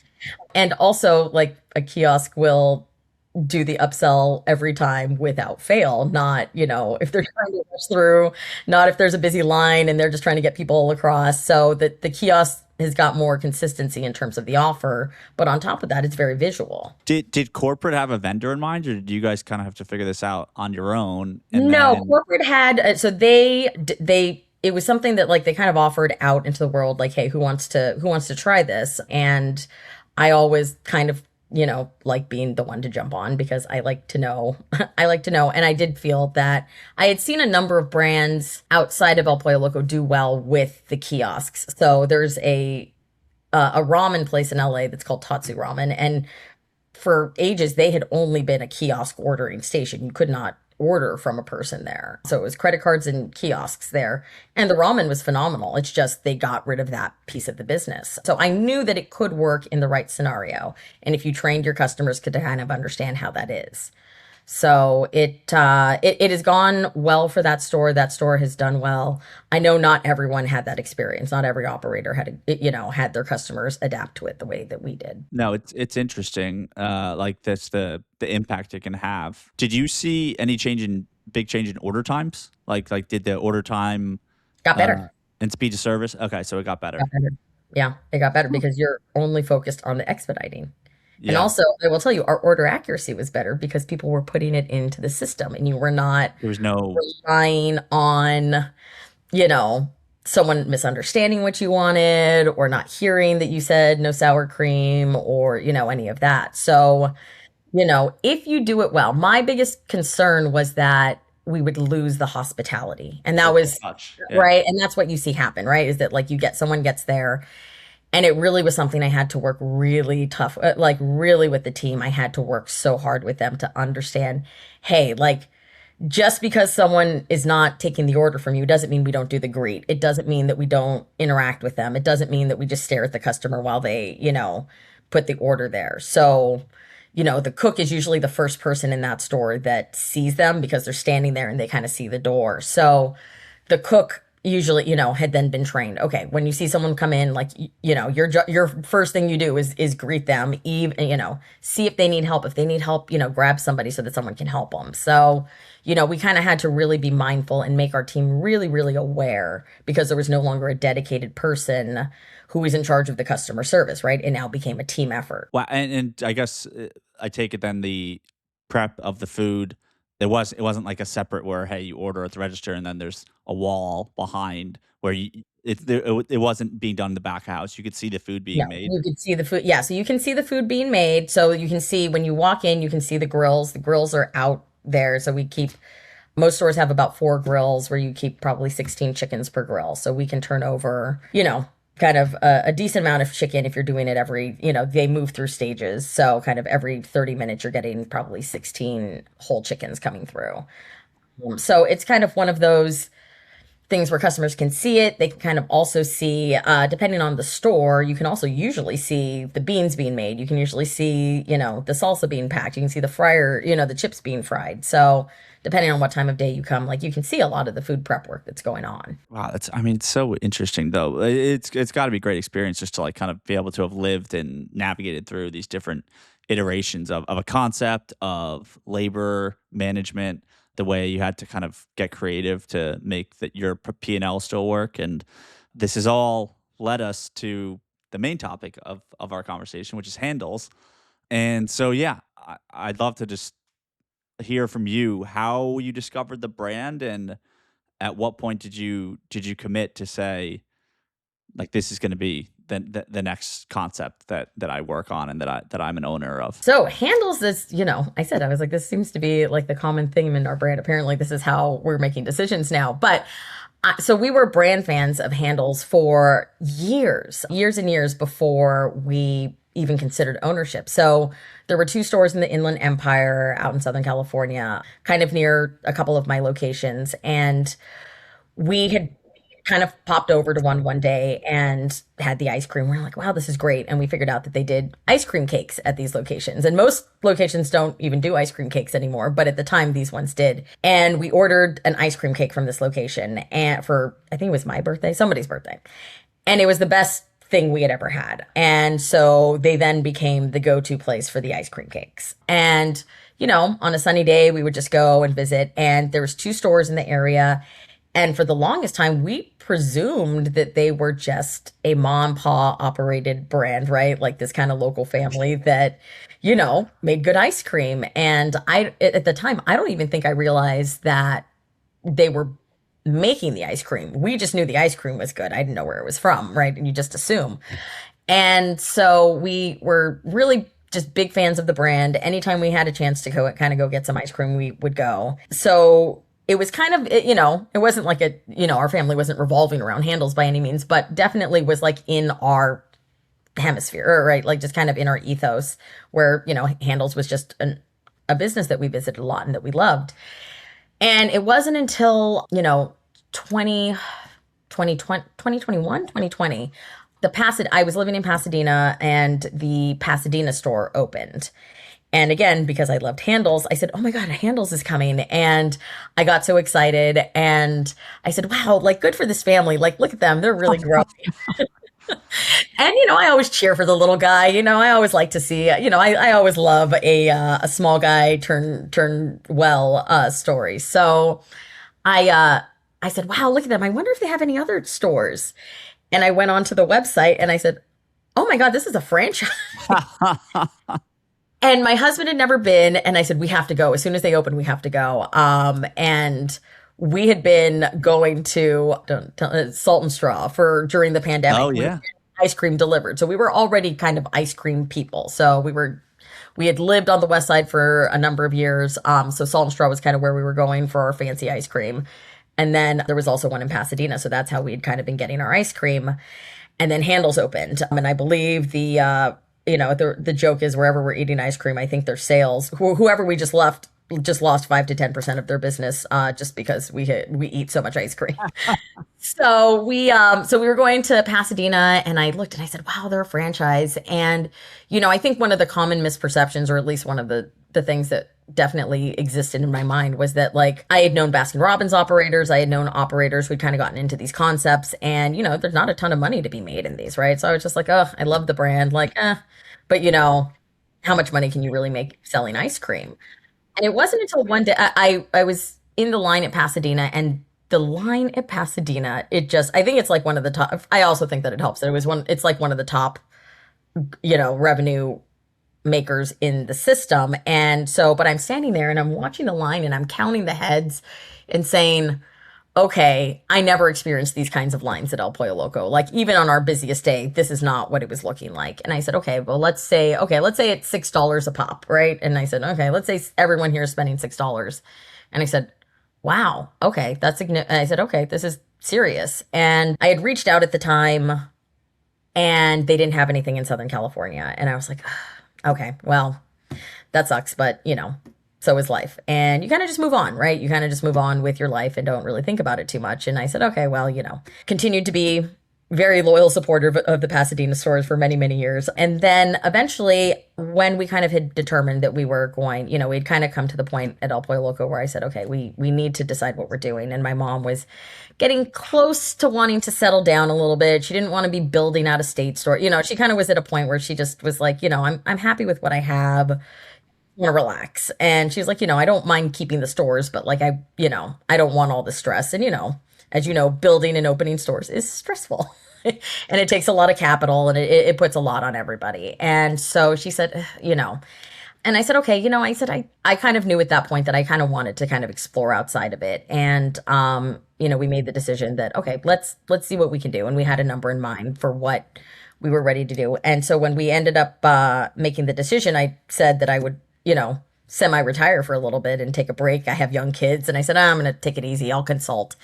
And also, like a kiosk will do the upsell every time without fail, not, if they're trying to rush through, not if there's a busy line and they're just trying to get people across. So that the kiosk has got more consistency in terms of the offer. But on top of that, it's very visual. Did corporate have a vendor in mind, or did you guys kind of have to figure this out on your own? And No, then corporate had, so it was something that like they kind of offered out into the world, like, hey, who wants to try this? And I always kind of, like being the one to jump on because I like to know. I like to know. And I did feel that I had seen a number of brands outside of El Pollo Loco do well with the kiosks. So there's a ramen place in LA that's called Tatsu Ramen. And for ages, they had only been a kiosk ordering station. You could not order from a person there. So it was credit cards and kiosks there. And the ramen was phenomenal. It's just they got rid of that piece of the business. So I knew that it could work in the right scenario. And if you trained your customers to kind of understand how that is. So it has gone well for that store. That store has done well. I know not everyone had that experience. Not every operator had their customers adapt to it the way that we did. no, it's interesting. Like that's the impact it can have. Did you see any big change in order times? Like did the order time Got uh better. and speed of service? Okay, so it got better. Got better. Yeah, it got better Hmm. because you're only focused on the expediting. And Yeah, also, I will tell you, our order accuracy was better because people were putting it into the system and you were not there was no. relying on, you know, someone misunderstanding what you wanted or not hearing that you said no sour cream or, any of that. So, if you do it well, my biggest concern was that we would lose the hospitality. And that Personal was touch. Yeah. right. And that's what you see happen, right? Is that like you get someone gets there, and it really was something I had to work really tough, like really with the team. I had to work so hard with them to understand, hey, like just because someone is not taking the order from you doesn't mean we don't do the greet. It doesn't mean that we don't interact with them. It doesn't mean that we just stare at the customer while they, put the order there. So, the cook is usually the first person in that store that sees them because they're standing there and they kind of see the door. So the cook usually, had then been trained. Okay, when you see someone come in, like, your first thing you do is greet them, even, see if they need help. If they need help, grab somebody so that someone can help them. So, we kind of had to really be mindful and make our team really, really aware because there was no longer a dedicated person who was in charge of the customer service, right? It now became a team effort. Well, and I guess I take it then the prep of the food. It wasn't like a separate where hey you order at the register and then there's a wall behind where it wasn't being done in the back house. You could see the food being No, made. you could see the food. Yeah, so you can see the food being made. So you can see when you walk in, you can see the grills. The grills are out there. So we keep most stores have about 4 grills where you keep probably 16 chickens per grill. So we can turn over, kind of a decent amount of chicken if you're doing it every, they move through stages. So kind of every 30 minutes, you're getting probably 16 whole chickens coming through. So it's kind of one of those things where customers can see it. They can kind of also see, depending on the store, you can also usually see the beans being made. You can usually see, the salsa being packed. You can see the fryer, the chips being fried. So depending on what time of day you come, like you can see a lot of the food prep work that's going on. Wow, that's I mean, it's so interesting though. It's got to be a great experience just to like kind of be able to have lived and navigated through these different iterations of a concept of labor management, the way you had to kind of get creative to make that your P&L still work, and this has all led us to the main topic of our conversation, which is handles. And so, yeah, I'd love to just hear from you how you discovered the brand and at what point did you commit to say like this is going to be the next concept that I work on and that I'm an owner of. So handles this, I said, I was like, this seems to be like the common theme in our brand. Apparently, this is how we're making decisions now. But so we were brand fans of handles for years and years before we even considered ownership. So there were 2 stores in the Inland Empire out in Southern California, kind of near a couple of my locations. And we had kind of popped over to one day and had the ice cream. We're like, wow, this is great. And we figured out that they did ice cream cakes at these locations. And most locations don't even do ice cream cakes anymore. But at the time, these ones did. And we ordered an ice cream cake from this location and for, I think it was my birthday, somebody's birthday. And it was the best thing we had ever had. And so they then became the go-to place for the ice cream cakes. And, on a sunny day, we would just go and visit. And there was 2 stores in the area. And for the longest time, we presumed that they were just a mom and pa operated brand, right? Like this kind of local family that, made good ice cream. And at the time, I don't even think I realized that they were making the ice cream. We just knew the ice cream was good. I didn't know where it was from, right? And you just assume. And so we were really just big fans of the brand. Anytime we had a chance to go get some ice cream, we would go. So it was kind of, it wasn't like our family wasn't revolving around handles by any means, but definitely was like in our hemisphere, right? Like just kind of in our ethos where, handles was just a business that we visited a lot and that we loved. And it wasn't until, 2020, I was living in Pasadena and the Pasadena store opened. And again, because I loved handles, I said, oh my God, handles is coming. And I got so excited. And I said, wow, like good for this family. Like, look at them. They're really growing. And, I always cheer for the little guy. I always like to see, I always love a small guy turn well story. So I said, wow, look at them. I wonder if they have any other stores. And I went onto the website and I said, oh my God, this is a franchise. And my husband had never been. And I said, we have to go. As soon as they open, we have to go. And we had been going to Salt and Straw during the pandemic. Oh yeah. Ice cream delivered. So we were already kind of ice cream people. So we We had lived on the west side for a number of years. So Salt and Straw was kind of where we were going for our fancy ice cream. And then there was also one in Pasadena. So that's how we'd kind of been getting our ice cream. And then Handel's opened. And I believe the joke is wherever we're eating ice cream, I think their sales, whoever we just left, just lost 5 to 10% of their business just because we eat so much ice cream. So we were going to Pasadena, and I looked and I said, wow, they're a franchise. And I think one of the common misperceptions, or at least one of the things that definitely existed in my mind, was that, like, I had known Baskin Robbins operators, I had known operators who'd kind of gotten into these concepts, and there's not a ton of money to be made in these, right? So I was just like, oh, I love the brand, like, but how much money can you really make selling ice cream? And it wasn't until one day I was in the line at Pasadena, and the line at Pasadena, I think it's like one of the top. I also think that it helps that it's like one of the top, revenue makers in the system. And so, but I'm standing there and I'm watching the line and I'm counting the heads and saying, okay, I never experienced these kinds of lines at El Pollo Loco. Like, even on our busiest day, this is not what it was looking like. And I said, okay, well, let's say it's $6 a pop, right? And I said, okay, let's say everyone here is spending $6. And I said, wow, okay, and I said, okay, this is serious. And I had reached out at the time, and they didn't have anything in Southern California. And I was like, okay, well, that sucks, but so is life. And you kind of just move on, right? You kind of just move on with your life and don't really think about it too much. And I said, okay, well, continued to be very loyal supporter of the Pasadena stores for many, many years. And then eventually, when we kind of had determined that we were going, we'd kind of come to the point at El Pollo Loco where I said, okay, we need to decide what we're doing. And my mom was getting close to wanting to settle down a little bit. She didn't want to be building out a state store. She kind of was at a point where she just was like, I'm happy with what I have. Want to relax. And she's like, I don't mind keeping the stores, but like, I don't want all the stress. And, as you know, building and opening stores is stressful and it takes a lot of capital, and it puts a lot on everybody. And so she said, and I said, okay, I said, I kind of knew at that point that I kind of wanted to kind of explore outside of it. And, we made the decision that, okay, let's see what we can do. And we had a number in mind for what we were ready to do. And so when we ended up making the decision, I said that I would, semi-retire for a little bit and take a break. I have young kids, and I said, I'm going to take it easy. I'll consult.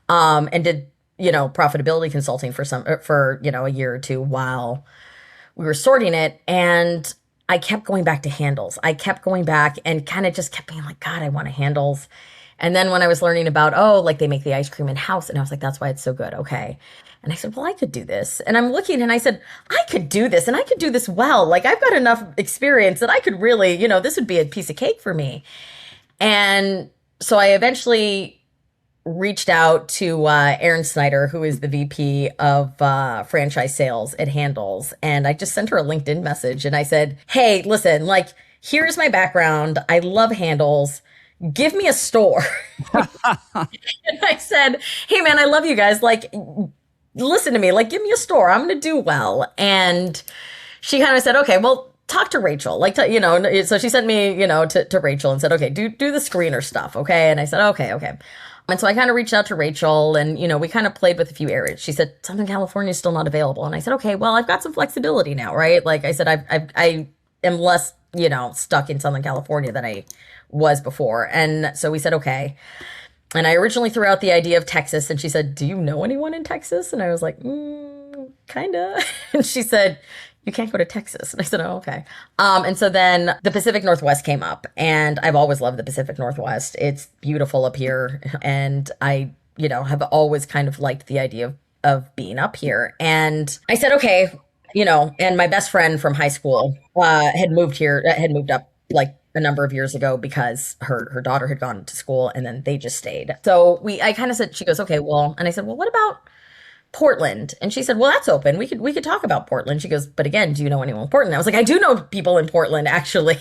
And did, profitability consulting for a year or two while we were sorting it. And I kept going back to handles. I kept going back and kind of just kept being like, God, I want a handles. And then when I was learning about, like they make the ice cream in house, and I was like, that's why it's so good. Okay. And I said, well, I could do this. And I'm looking and I said, I could do this, and I could do this well. Like, I've got enough experience that I could really, this would be a piece of cake for me. And so I eventually reached out to Erin Snyder, who is the VP of franchise sales at Handles. And I just sent her a LinkedIn message and I said, hey, listen, like, here's my background. I love Handles. Give me a store. And I said, hey, man, I love you guys. Like, listen to me, like, give me a store. I'm going to do well. And she kind of said, okay, well, talk to Rachel. Like, so she sent me, to Rachel and said, okay, do the screener stuff. Okay. And I said, okay. And so I kind of reached out to Rachel, and, we kind of played with a few areas. She said, Southern California is still not available. And I said, okay, well, I've got some flexibility now, right? Like I said, I am less, stuck in Southern California than I was before. And so we said, okay. And I originally threw out the idea of Texas, and she said, do you know anyone in Texas? And I was like, kind of. And she said, you can't go to Texas. And I said, oh, okay. And so then the Pacific Northwest came up, and I've always loved the Pacific Northwest. It's beautiful up here. And I, have always kind of liked the idea of being up here. And I said, okay, and my best friend from high school had moved up like a number of years ago because her daughter had gone to school, and then they just stayed. So I kind of said, she goes, okay, well, and I said, well, what about Portland? And she said, well, that's open. We could talk about Portland. She goes, but again, do you know anyone in Portland? I was like, I do know people in Portland, actually.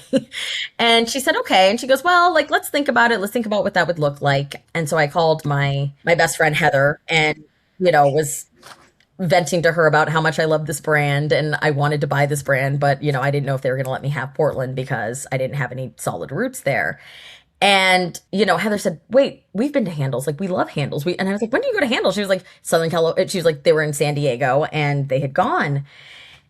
And she said, okay. And she goes, well, like, let's think about it. Let's think about what that would look like. And so I called my best friend, Heather, and, was venting to her about how much I love this brand and I wanted to buy this brand, but I didn't know if they were going to let me have Portland because I didn't have any solid roots there. And Heather said, wait, we've been to Handles, like, we love Handles. And I was like, when do you go to Handles? She was like, Southern California. She was like, they were in San Diego and they had gone.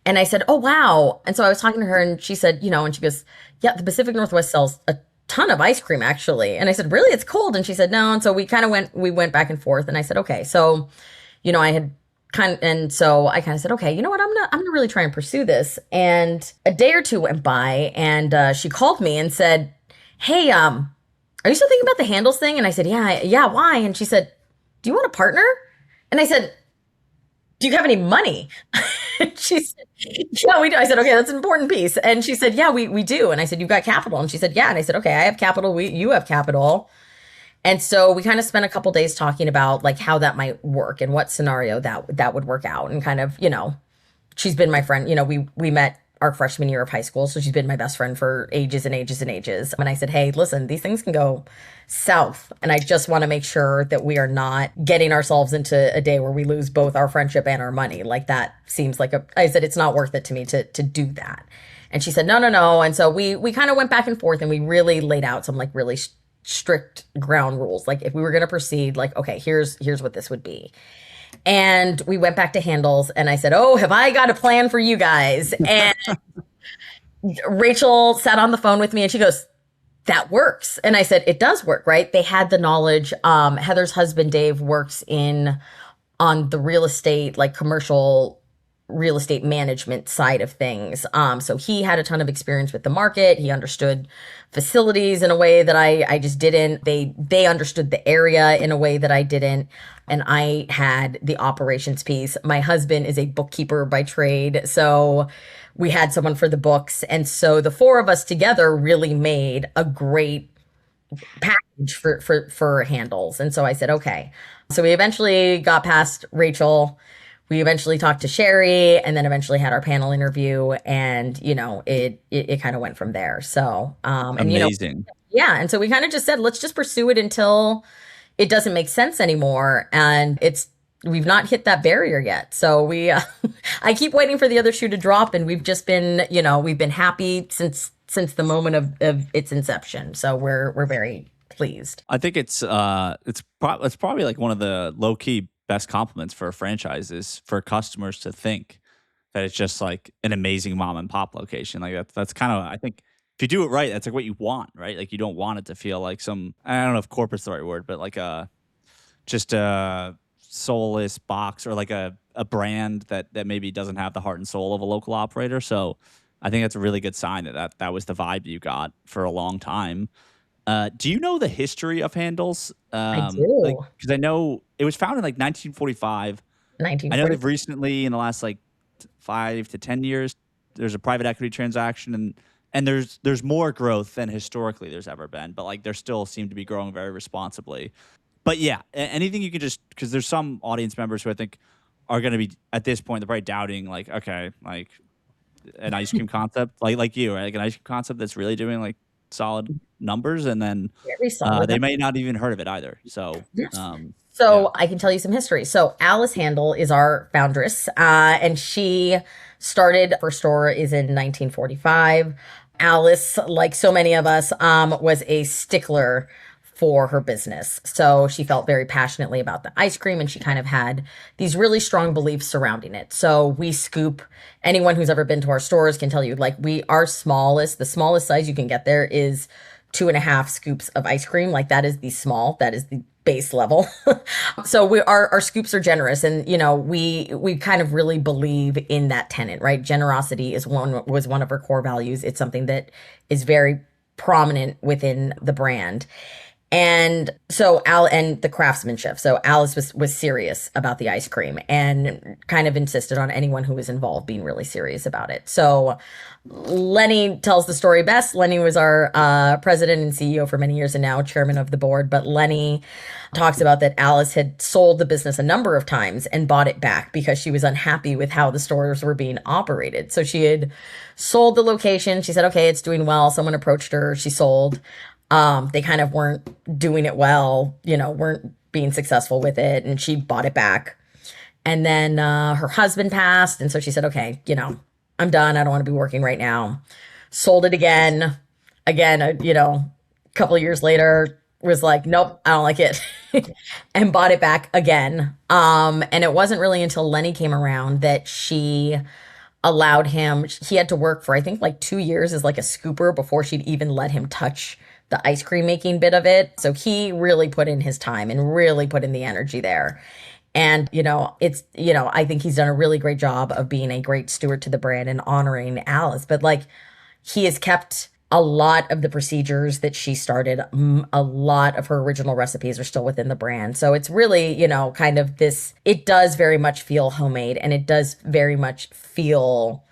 And I said, oh, wow. And so I was talking to her and she said, and she goes, yeah, the Pacific Northwest sells a ton of ice cream actually. And I said, really? It's cold. And she said, no. And so we went back and forth. And I said, okay. So, I had and so I kind of said, okay, you know what? I'm gonna really try and pursue this. And a day or two went by and she called me and said, hey, are you still thinking about the handles thing? And I said, yeah, yeah, why? And she said, do you want a partner? And I said, do you have any money? She said, yeah, we do. I said, okay, that's an important piece. And she said, yeah, we do. And I said, you've got capital. And she said, yeah. And I said, okay, I have capital. You have capital. And so we kind of spent a couple days talking about like how that might work and what scenario that would work out. And kind of, she's been my friend. We met our freshman year of high school, so she's been my best friend for ages and ages and ages. And I said, hey, listen, these things can go south, and I just want to make sure that we are not getting ourselves into a day where we lose both our friendship and our money. Like that seems like I said, it's not worth it to me to do that. And she said, no, no, no. And so we kind of went back and forth, and we really laid out some like really strict ground rules. Like if we were going to proceed, like, okay, here's what this would be. And we went back to handles and I said, oh, have I got a plan for you guys? And Rachel sat on the phone with me and she goes, that works. And I said, it does work, right? They had the knowledge. Heather's husband, Dave, works on the real estate, like commercial real estate management side of things. So he had a ton of experience with the market. He understood facilities in a way that I just didn't. They understood the area in a way that I didn't. And I had the operations piece. My husband is a bookkeeper by trade. So we had someone for the books. And so the four of us together really made a great package for handles. And so I said, okay. So we eventually got past Rachel. We eventually talked to Sherry and then eventually had our panel interview, and it kind of went from there. So Amazing. yeah. And so we kind of just said, let's just pursue it until it doesn't make sense anymore. And we've not hit that barrier yet. So I keep waiting for the other shoe to drop, and we've just been, we've been happy since the moment of its inception. So we're very pleased. I think it's probably like one of the low key best compliments for a franchise is for customers to think that it's just like an amazing mom and pop location. Like that's kind of, I think if you do it right, that's like what you want, right? Like you don't want it to feel like some, I don't know if corporate's the right word, but like just a soulless box or like a brand that maybe doesn't have the heart and soul of a local operator. So I think that's a really good sign that was the vibe you got for a long time. Do you know the history of Handles? I do. Because I know it was founded in like 1945. I know 1940. they've recently, in the last like 5 to 10 years, there's a private equity transaction, and there's more growth than historically there's ever been. But like, there still seem to be growing very responsibly. But yeah, anything you can just, because there's some audience members who I think are going to be at this point they're probably doubting, like, okay, like an ice cream concept, like you, right? Like an ice cream concept that's really doing like solid numbers, and then Very solid. they may not even heard of it either. So Yes. yeah, So I can tell you some history. So Alice Handel is our foundress, and she started, her store is in 1945. Alice, like so many of us, was a stickler for her business. So she felt very passionately about the ice cream, and she kind of had these really strong beliefs surrounding it. So we scoop, anyone who's ever been to our stores can tell you, like the smallest size you can get there is 2.5 scoops of ice cream. Like that is the base level. So our scoops are generous, and we kind of really believe in that tenet, right? Generosity was one of our core values. It's something that is very prominent within the brand. And so and the craftsmanship. So Alice was serious about the ice cream and kind of insisted on anyone who was involved being really serious about it. So Lenny tells the story best. Lenny was our president and CEO for many years and now chairman of the board. But Lenny talks about that Alice had sold the business a number of times and bought it back because she was unhappy with how the stores were being operated. So she had sold the location. She said, okay, it's doing well. Someone approached her. She sold. They kind of weren't doing it well, weren't being successful with it. And she bought it back. And then her husband passed. And so she said, okay, I'm done. I don't want to be working right now. Sold it again, a couple of years later, was like, nope, I don't like it. And bought it back again. And it wasn't really until Lenny came around that she allowed him, he had to work for, I think, like 2 years as like a scooper before she'd even let him touch the ice cream making bit of it. So he really put in his time and really put in the energy there. And, I think he's done a really great job of being a great steward to the brand and honoring Alice. But like, he has kept a lot of the procedures that she started. A lot of her original recipes are still within the brand. So it's really, kind of this, it does very much feel homemade and it does very much feel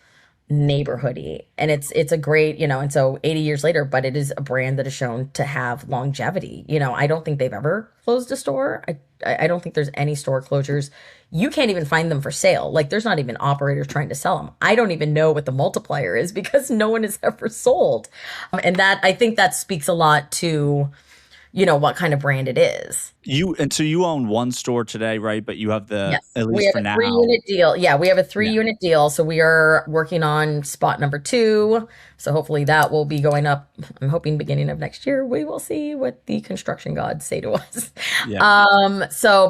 neighborhoody, and it's a great, and so 80 years later, but it is a brand that is shown to have longevity. I don't think they've ever closed a store. I don't think there's any store closures. You can't even find them for sale. Like, there's not even operators trying to sell them. I don't even know what the multiplier is because no one has ever sold. And that, I think that speaks a lot to what kind of brand it is. So you own one store today, right? But you have Yes, at we least have for a now. 3 unit deal. Yeah, we have a three Yeah. unit deal. So we are working on spot number 2. So hopefully that will be going up. I'm hoping beginning of next year. We will see what the construction gods say to us. Yeah.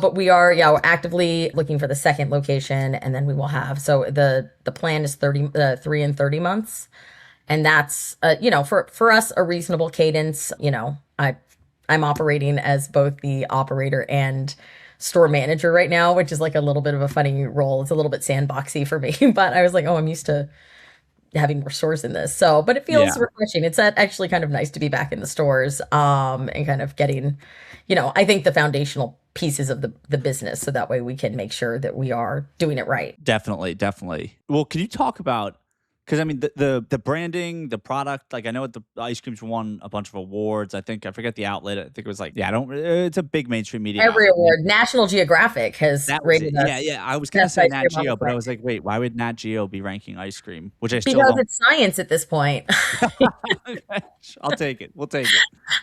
But we are, yeah, we're actively looking for the second location, and then we will have. So the plan is 3 and 30 months, and that's for us a reasonable cadence. I'm operating as both the operator and store manager right now, which is like a little bit of a funny role. It's a little bit sandboxy for me, but I was like, oh, I'm used to having more stores in this. So, but it feels Yeah. refreshing. It's actually kind of nice to be back in the stores, and kind of getting, I think the foundational pieces of the business, so that way we can make sure that we are doing it right. Definitely, definitely. Well, can you talk about, because I mean the branding, the product, like I know the ice creams won a bunch of awards. I forget the outlet. I think it was like, yeah, I don't. It's a big mainstream media Every outlet. award, National Geographic has That was it. rated Yeah, us yeah. I was gonna best say ice Nat cream on the Geo, but I planet was like, wait, why would Nat Geo be ranking ice cream? Which I still because don't. it's science at this point. I'll take it. We'll take it.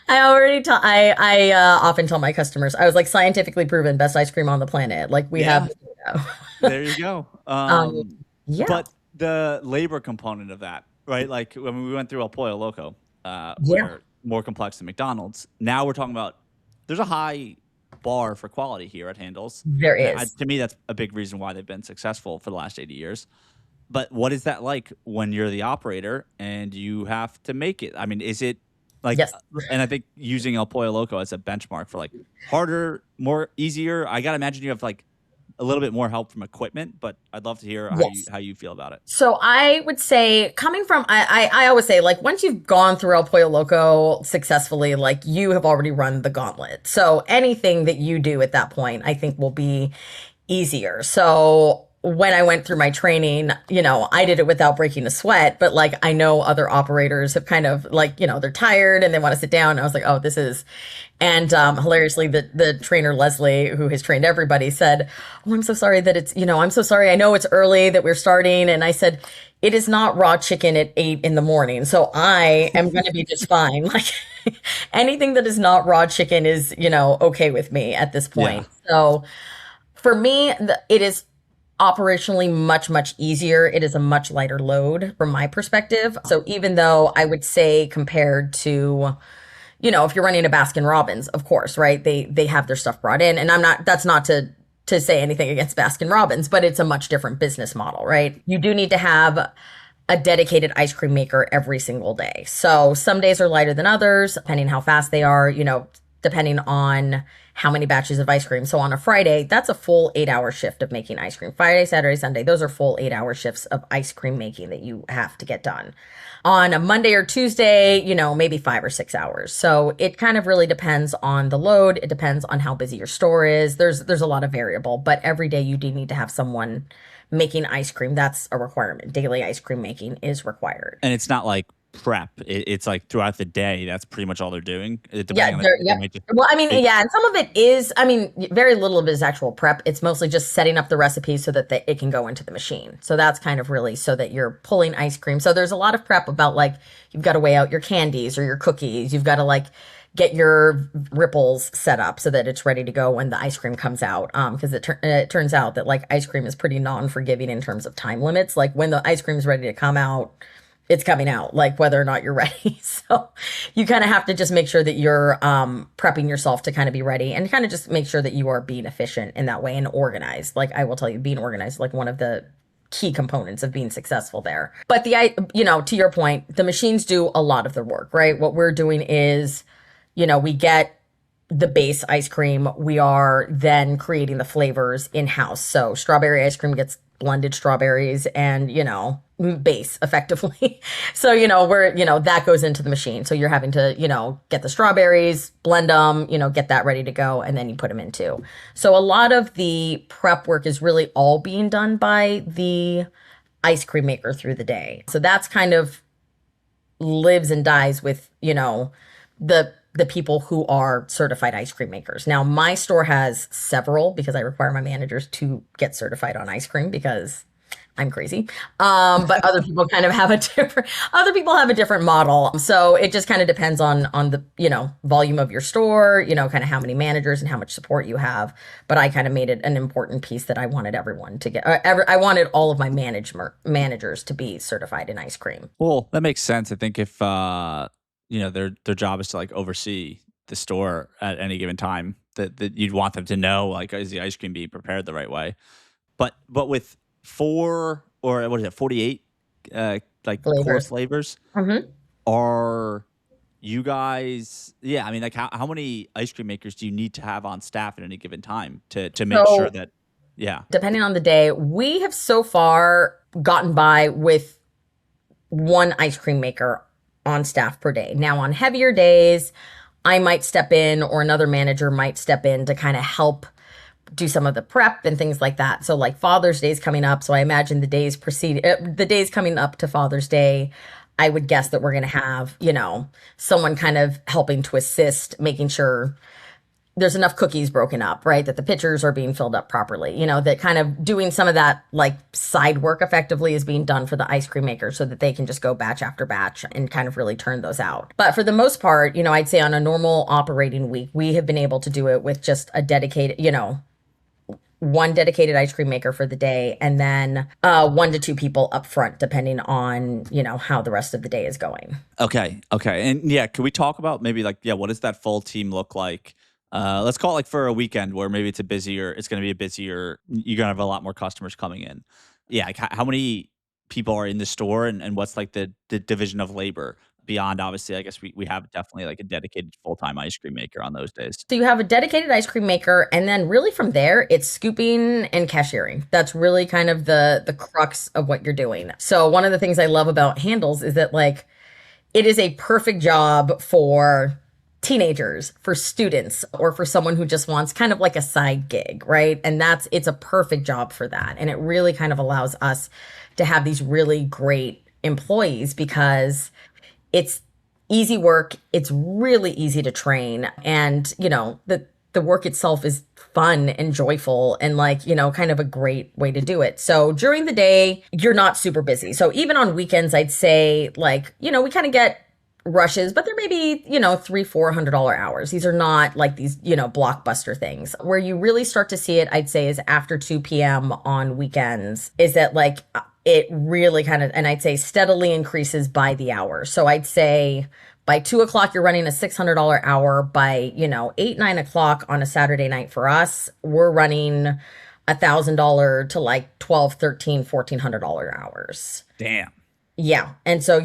I already tell I often tell my customers, I was like, scientifically proven best ice cream on the planet. Like, we have Yeah, the data. there you go. Um, yeah, But the labor component of that, right? Like when we went through El Pollo Loco, yeah, where more complex than McDonald's. Now we're talking about there's a high bar for quality here at Handel's, there and is. to me, that's a big reason why they've been successful for the last 80 years. But what is that like when you're the operator and you have to make it? I mean, is it like, Yes. and I think using El Pollo Loco as a benchmark for like harder, more easier. I gotta imagine you have like a little bit more help from equipment, but I'd love to hear Yes. how you feel about it. So I would say, coming from, I always say, like, once you've gone through El Pollo Loco successfully, like, you have already run the gauntlet. So anything that you do at that point, I think, will be easier. So when I went through my training, I did it without breaking a sweat, but like, I know other operators have kind of like, they're tired and they want to sit down. And I was like, oh, this is, and hilariously, the trainer Leslie, who has trained everybody, said, "Oh, I'm so sorry that it's, I'm so sorry. I know it's early that we're starting." And I said, "It is not raw chicken at 8 in the morning, so I am going to be just fine. Like, anything that is not raw chicken is, okay with me at this Yeah. point." So for me, it is operationally much, much easier. It is a much lighter load from my perspective. So even though I would say, compared to, if you're running a Baskin Robbins, of course, right? They have their stuff brought in, and that's not to say anything against Baskin Robbins, but it's a much different business model, right? You do need to have a dedicated ice cream maker every single day. So some days are lighter than others, depending how fast they are, depending on how many batches of ice cream. So on a Friday, that's a full 8-hour shift of making ice cream. Friday, Saturday, Sunday, those are full 8-hour shifts of ice cream making that you have to get done. On a Monday or Tuesday, maybe 5 or 6 hours. So it kind of really depends on the load. It depends on how busy your store is. There's a lot of variable, but every day you do need to have someone making ice cream. That's a requirement. Daily ice cream making is required. And it's not like prep. It's like throughout the day, that's pretty much all they're doing. Yeah, Depending on yeah. Well, I mean, yeah, and some of it is, very little of it is actual prep. It's mostly just setting up the recipe so that it can go into the machine. So that's kind of really so that you're pulling ice cream. So there's a lot of prep about, like, you've got to weigh out your candies or your cookies. You've got to, like, get your ripples set up so that it's ready to go when the ice cream comes out. Because it turns out that, like, ice cream is pretty non-forgiving in terms of time limits. Like, when the ice cream is ready to come out, it's coming out, like, whether or not you're ready. So you kind of have to just make sure that you're prepping yourself to kind of be ready, and kind of just make sure that you are being efficient in that way and organized. Like, I will tell you, being organized, like, one of the key components of being successful there. But to your point, the machines do a lot of the work, right? What we're doing is, we get the base ice cream. We are then creating the flavors in house. So strawberry ice cream gets blended strawberries and, base effectively. So, that goes into the machine. So you're having to, get the strawberries, blend them, get that ready to go, and then you put them into. So a lot of the prep work is really all being done by the ice cream maker through the day. So that's kind of lives and dies with, the people who are certified ice cream makers. Now, my store has several because I require my managers to get certified on ice cream because I'm crazy. But other people kind of have other people have a different model. So it just kind of depends on the, volume of your store, kind of how many managers and how much support you have. But I kind of made it an important piece that I wanted everyone to get. I wanted all of my managers to be certified in ice cream. Well, that makes sense. I think if their job is to like oversee the store at any given time, that you'd want them to know, like, is the ice cream being prepared the right way? But with 48 like core Flavors. flavors, hmm are you guys, yeah, I mean, like, how many ice cream makers do you need to have on staff at any given time to make sure So that, yeah. depending on the day, we have so far gotten by with one ice cream maker on staff per day. Now, on heavier days, I might step in or another manager might step in to kind of help do some of the prep and things like that. So like Father's Day is coming up. So I imagine the days coming up to Father's Day, I would guess that we're going to have, someone kind of helping to assist, making sure there's enough cookies broken up, right? That the pitchers are being filled up properly, that kind of doing some of that like side work effectively is being done for the ice cream maker so that they can just go batch after batch and kind of really turn those out. But for the most part, I'd say on a normal operating week, we have been able to do it with just a dedicated, one dedicated ice cream maker for the day and then 1 to 2 people up front, depending on, how the rest of the day is going. Okay. Okay. And yeah, can we talk about maybe like, yeah, what does that full team look like? Let's call it like for a weekend where maybe it's going to be a busier, you're going to have a lot more customers coming in. Yeah. Like how many people are in the store and what's like the division of labor beyond, obviously, I guess we have definitely like a dedicated full-time ice cream maker on those days. So you have a dedicated ice cream maker, and then really from there, it's scooping and cashiering. That's really kind of the crux of what you're doing. So one of the things I love about Handles is that like it is a perfect job for teenagers, for students, or for someone who just wants kind of like a side gig, right? And it's a perfect job for that. And it really kind of allows us to have these really great employees because it's easy work. It's really easy to train. And, the work itself is fun and joyful and like, kind of a great way to do it. So during the day, you're not super busy. So even on weekends, I'd say like, we kind of get rushes, but they're maybe, $300-400 hours. These are not like these, blockbuster things. Where you really start to see it, I'd say, is after 2 p.m. on weekends, is that like it really kind of, and I'd say steadily increases by the hour. So I'd say by 2 o'clock, you're running a $600 hour. By, 8-9 o'clock on a Saturday night for us, we're running $1,000 to like 12, 13, $1,400 hours. Damn. Yeah. And so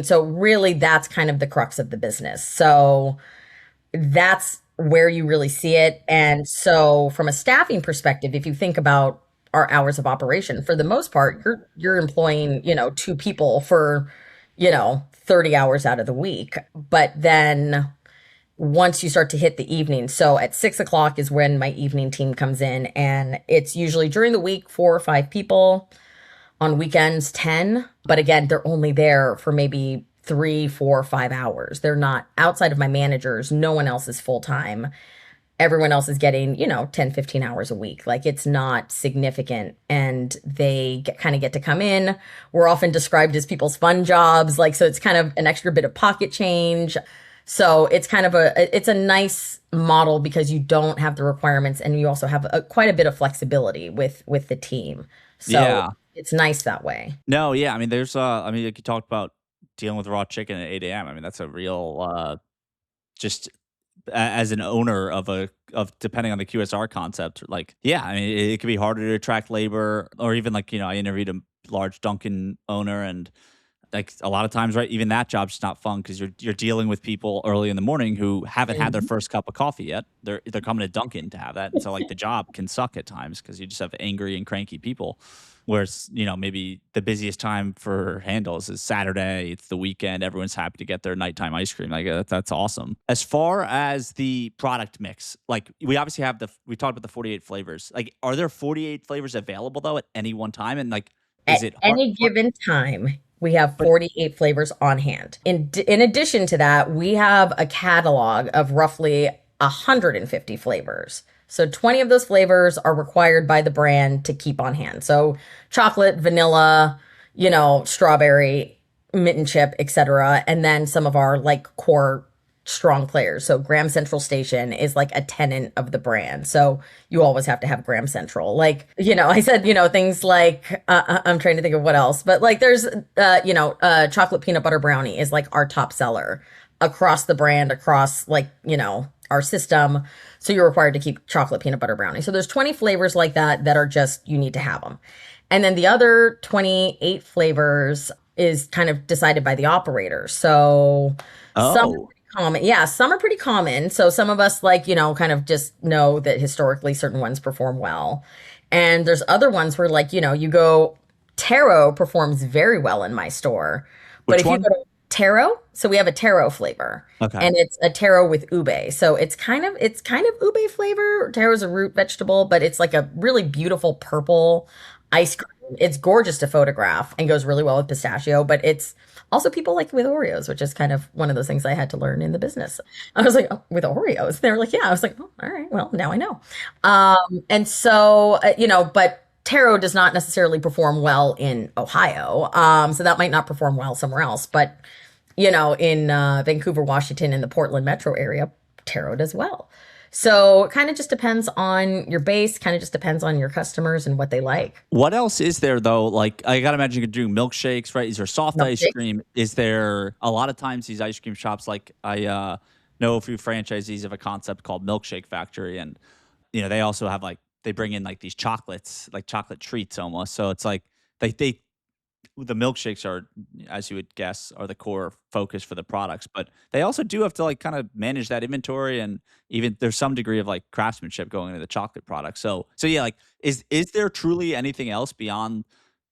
so really that's kind of the crux of the business. So that's where you really see it. And so from a staffing perspective, if you think about our hours of operation, for the most part, you're employing, 2 people for, 30 hours out of the week. But then once you start to hit the evening, so at 6 o'clock is when my evening team comes in, and it's usually during the week 4 or 5 people. On weekends, 10. But again, they're only there for maybe 3, 4, 5 hours. They're not outside of my managers. No one else is full time. Everyone else is getting, 10, 15 hours a week. Like it's not significant. And they kind of get to come in. We're often described as people's fun jobs. Like, so it's kind of an extra bit of pocket change. So it's kind of it's a nice model because you don't have the requirements and you also have quite a bit of flexibility with the team. So Yeah. it's nice that way. No, yeah. I mean, there's, I mean, like you talked about dealing with raw chicken at 8 a.m. I mean, that's a real, just as an owner of depending on the QSR concept, like, yeah, I mean, it could be harder to attract labor, or even like, I interviewed a large Dunkin' owner, and like a lot of times, right, even that job's just not fun because you're dealing with people early in the morning who haven't had their Mhm. first cup of coffee yet. They're coming to Dunkin' to have that, and so like the job can suck at times because you just have angry and cranky people. Whereas maybe the busiest time for Handles is Saturday. It's the weekend. Everyone's happy to get their nighttime ice cream. Like that's awesome. As far as the product mix, like we obviously have we talked about the 48 flavors. Like, are there 48 flavors available though at any one time? And like, is At it any given time, we have but 48 flavors on hand. In addition to that, we have a catalog of roughly 150 flavors. So 20 of those flavors are required by the brand to keep on hand. So chocolate, vanilla, strawberry, mint and chip, etc. And then some of our like core strong players. So Graham Central Station is like a tenant of the brand. So you always have to have Graham Central. Like, I said, things like, I'm trying to think of what else, but like there's, chocolate peanut butter brownie is like our top seller across the brand, across like, our system. So you're required to keep chocolate peanut butter brownie. So there's 20 flavors like that are just, you need to have them. And then the other 28 flavors is kind of decided by the operator. So some are oh, pretty common. Yeah, some are pretty common. So some of us like, kind of just know that historically certain ones perform well. And there's other ones where like, you go taro performs very well in my store. But which if you one? go to taro, so we have a taro flavor Okay. and it's a taro with ube. So it's kind of ube flavor. Taro is a root vegetable, but it's like a really beautiful purple ice cream. It's gorgeous to photograph and goes really well with pistachio, but it's also people like it with Oreos, which is kind of one of those things I had to learn in the business. I was like, oh, with Oreos. They were like, yeah. I was like, oh, all right, well, now I know. And so, but taro does not necessarily perform well in Ohio. So that might not perform well somewhere else. But, in Vancouver, Washington, in the Portland metro area, taro does well. So it kind of just depends on your base, kind of just depends on your customers and what they like. What else is there though? Like, I gotta imagine you could do milkshakes, right? Is there soft ice Milkshake. cream? Is there a lot of times these ice cream shops? Like, I know a few franchisees of a concept called Milkshake Factory, and they also have like they bring in like these chocolates, like chocolate treats almost. So it's like they the milkshakes are, as you would guess, are the core focus for the products, but they also do have to like kind of manage that inventory, and even there's some degree of like craftsmanship going into the chocolate product. So yeah, like is there truly anything else beyond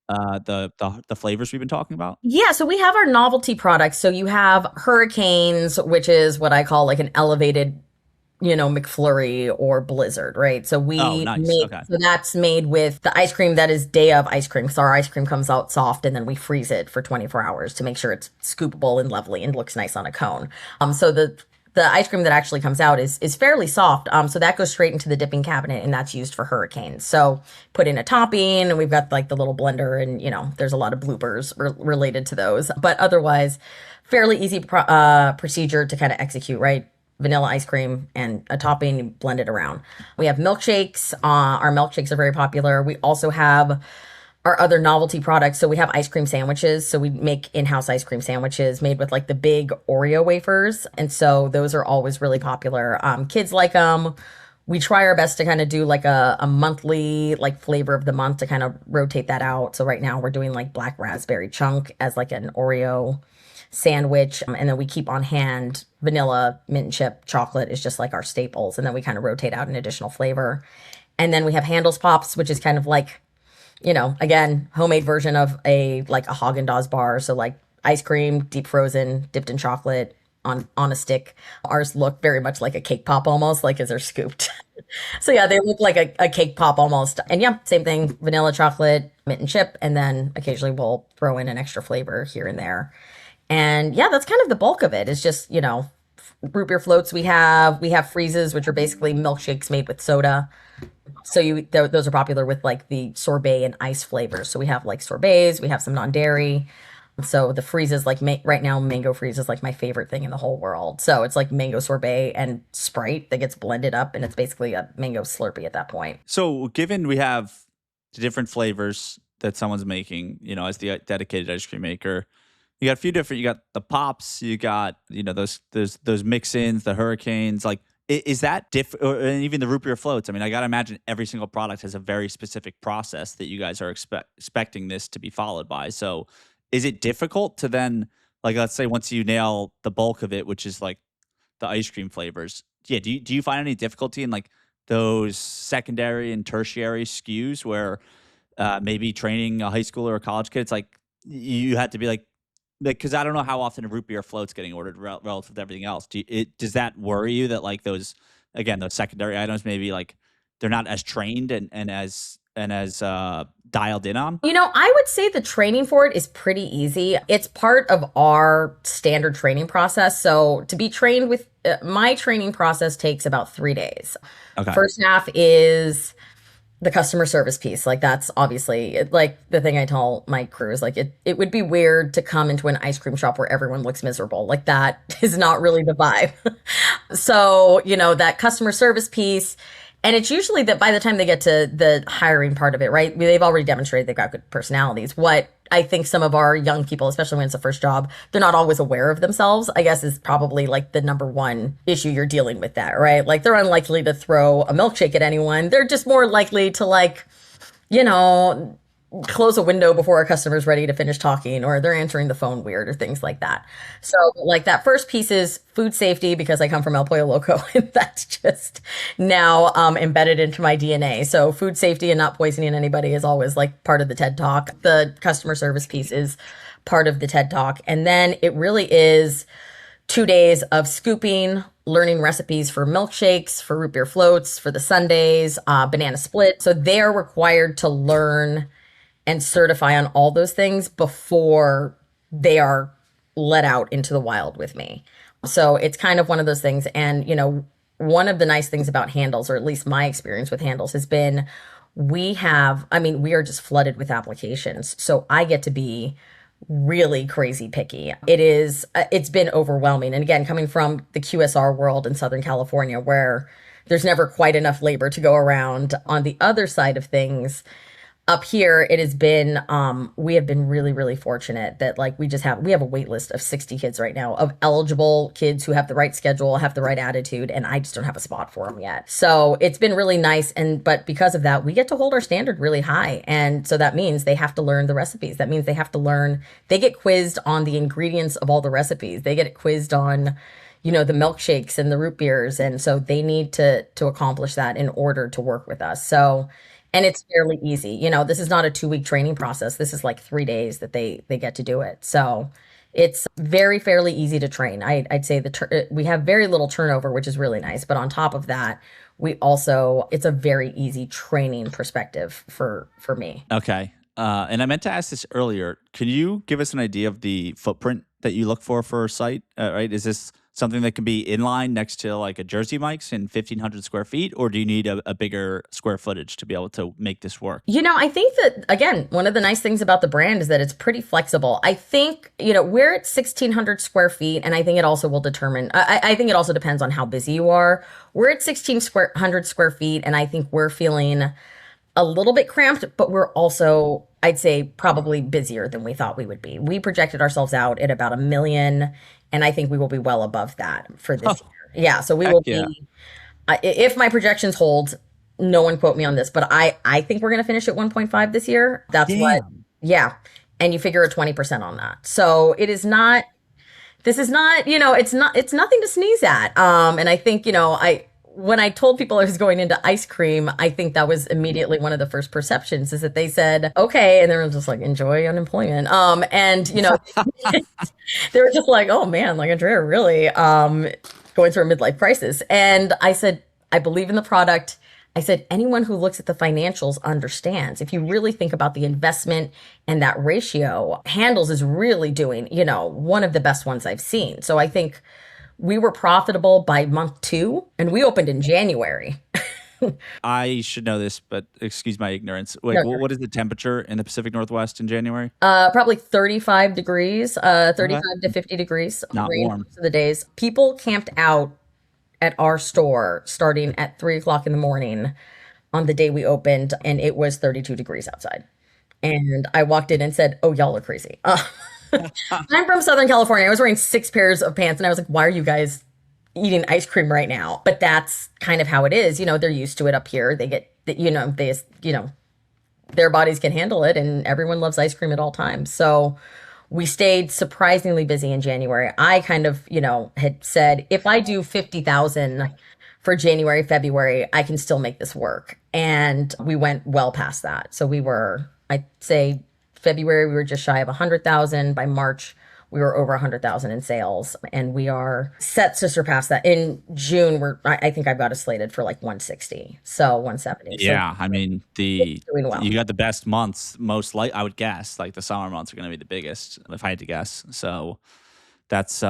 the flavors we've been talking about? Yeah, so we have our novelty products. So you have Hurricanes, which is what I call like an elevated McFlurry or Blizzard, right? So Oh, we nice. make, Okay. so that's made with the ice cream that is day of ice cream. So our ice cream comes out soft and then we freeze it for 24 hours to make sure it's scoopable and lovely and looks nice on a cone. So the ice cream that actually comes out is fairly soft. So that goes straight into the dipping cabinet and that's used for hurricanes. So put in a topping and we've got like the little blender and there's a lot of bloopers related to those. But otherwise, fairly easy procedure to kind of execute, right? Vanilla ice cream and a topping, blend it around. We have milkshakes. Our milkshakes are very popular. We also have our other novelty products. So we have ice cream sandwiches. So we make in-house ice cream sandwiches made with like the big Oreo wafers. And so those are always really popular. Kids like them. We try our best to kind of do like a monthly like flavor of the month to kind of rotate that out. So right now we're doing like black raspberry chunk as like an Oreo sandwich. And then we keep on hand vanilla, mint and chip, chocolate is just like our staples. And then we kind of rotate out an additional flavor. And then we have Handel's Pops, which is kind of like, again, homemade version of a Haagen-Dazs bar. So like ice cream, deep frozen, dipped in chocolate on a stick. Ours look very much like a cake pop almost, like as they're scooped. So yeah, they look like a cake pop almost. And yeah, same thing, vanilla chocolate, mint and chip, and then occasionally we'll throw in an extra flavor here and there. And yeah, that's kind of the bulk of it. It's just, root beer floats we have freezes, which are basically milkshakes made with soda. So those are popular with like the sorbet and ice flavors. So we have like sorbets, we have some non-dairy. So the freezes like right now mango freeze is like my favorite thing in the whole world. So it's like mango sorbet and Sprite that gets blended up and it's basically a mango Slurpee at that point. So given we have the different flavors that someone's making, as the dedicated ice cream maker, you got a few different. You got the pops. You got those mix-ins, the hurricanes. Like, is that different? And even the root beer floats. I mean, I got to imagine every single product has a very specific process that you guys are expecting this to be followed by. So, is it difficult to then, like, let's say once you nail the bulk of it, which is like the ice cream flavors? Yeah, do you find any difficulty in like those secondary and tertiary SKUs where maybe training a high school or a college kid, it's like you had to be like, because I don't know how often a root beer float's getting ordered relative to everything else. Does that worry you that like those, again, those secondary items maybe like they're not as trained and as dialed in on? I would say the training for it is pretty easy. It's part of our standard training process. So to be trained with my training process takes about 3 days. Okay. First half is the customer service piece. Like that's obviously like the thing I tell my crew is like it would be weird to come into an ice cream shop where everyone looks miserable. Like that is not really the vibe. So, that customer service piece. And it's usually that by the time they get to the hiring part of it, right? They've already demonstrated they've got good personalities. What I think some of our young people, especially when it's a first job, they're not always aware of themselves, I guess is probably like the number one issue you're dealing with that, right? Like they're unlikely to throw a milkshake at anyone. They're just more likely to like, you know, close a window before a customer's ready to finish talking, or they're answering the phone weird or things like that. So like that first piece is food safety because I come from El Pollo Loco and that's just now embedded into my DNA. So food safety and not poisoning anybody is always like part of the TED Talk. The customer service piece is part of the TED Talk. And then it really is 2 days of scooping, learning recipes for milkshakes, for root beer floats, for the sundaes, banana split. So they're required to learn and certify on all those things before they are let out into the wild with me. So it's kind of one of those things. And, one of the nice things about handles, or at least my experience with handles, has been we are just flooded with applications. So I get to be really crazy picky. It's been overwhelming. And again, coming from the QSR world in Southern California, where there's never quite enough labor to go around, on the other side of things, up here it has been we have been really, really fortunate that like we have a wait list of 60 kids right now, of eligible kids who have the right schedule, have the right attitude, and I just don't have a spot for them yet. So it's been really nice. But because of that, we get to hold our standard really high. And so that means they have to learn the recipes. That means they get quizzed on the ingredients of all the recipes. They get quizzed on the milkshakes and the root beers. And so they need to accomplish that in order to work with us. So, and it's fairly easy. This is not a 2-week training process. This is like 3 days that they get to do it. So it's fairly easy to train. I'd say we have very little turnover, which is really nice. But on top of that, it's a very easy training perspective for me. Okay. And I meant to ask this earlier. Can you give us an idea of the footprint that you look for a site? Right? Is this something that can be in line next to like a Jersey Mike's in 1,500 square feet, or do you need a bigger square footage to be able to make this work? I think that, again, one of the nice things about the brand is that it's pretty flexible. I think, we're at 1,600 square feet, and I think it also will determine, I think it also depends on how busy you are. We're at 1,600 square feet, and I think we're feeling a little bit cramped, but we're also, I'd say, probably busier than we thought we would be. We projected ourselves out at about 1 million, and I think we will be well above that for this year. Yeah, so we will be, if my projections hold, no one quote me on this, but I think we're going to finish at 1.5 this year. That's yeah. And you figure a 20% on that. So this is not, it's nothing to sneeze at. And I think, when I told people I was going into ice cream, I think that was immediately one of the first perceptions, is that they said, okay. And they were just like, enjoy unemployment. And, they were just like, oh man, like Andrea really going through a midlife crisis. And I said, I believe in the product. I said, anyone who looks at the financials understands. If you really think about the investment and that ratio, Handles is really doing, one of the best ones I've seen. So I think we were profitable by month 2, and we opened in January. I should know this, but excuse my ignorance. Wait, No. what is the temperature in the Pacific Northwest in January? Probably 35 degrees, 35 to 50 degrees. Not rain warm. most of the days. People camped out at our store starting at 3 o'clock in the morning on the day we opened, and it was 32 degrees outside. And I walked in and said, oh, y'all are crazy. I'm from Southern California. I was wearing 6 pairs of pants and I was like, why are you guys eating ice cream right now? But that's kind of how it is. They're used to it up here. They get, their bodies can handle it and everyone loves ice cream at all times. So we stayed surprisingly busy in January. I kind of, had said, if I do 50,000 for January, February, I can still make this work. And we went well past that. So I'd say February, we were just shy of 100,000. By March, we were over 100,000 in sales, and we are set to surpass that. In June, I think I've got it slated for like 160, so 170. Yeah, I mean Doing well. you got the best months. I would guess like the summer months are going to be the biggest if I had to guess. So that's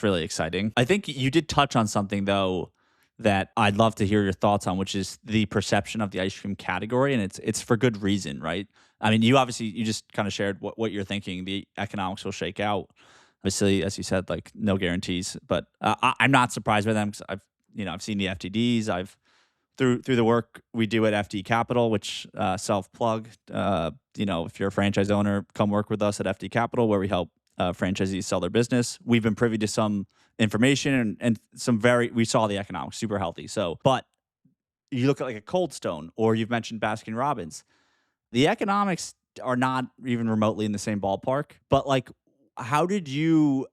really exciting. I think you did touch on something though that I'd love to hear your thoughts on, which is the perception of the ice cream category, and it's for good reason, right? I mean, you just kind of shared what you're thinking. The economics will shake out. Obviously, as you said, like no guarantees, but I'm not surprised by them because I've seen the FTDs. I've through the work we do at FD Capital, which self plug. If you're a franchise owner, come work with us at FD Capital, where we help franchisees sell their business. We've been privy to some information and we saw the economics super healthy. So, but you look at like a Cold Stone, or you've mentioned Baskin Robbins, the economics are not even remotely in the same ballpark. But like, how did you,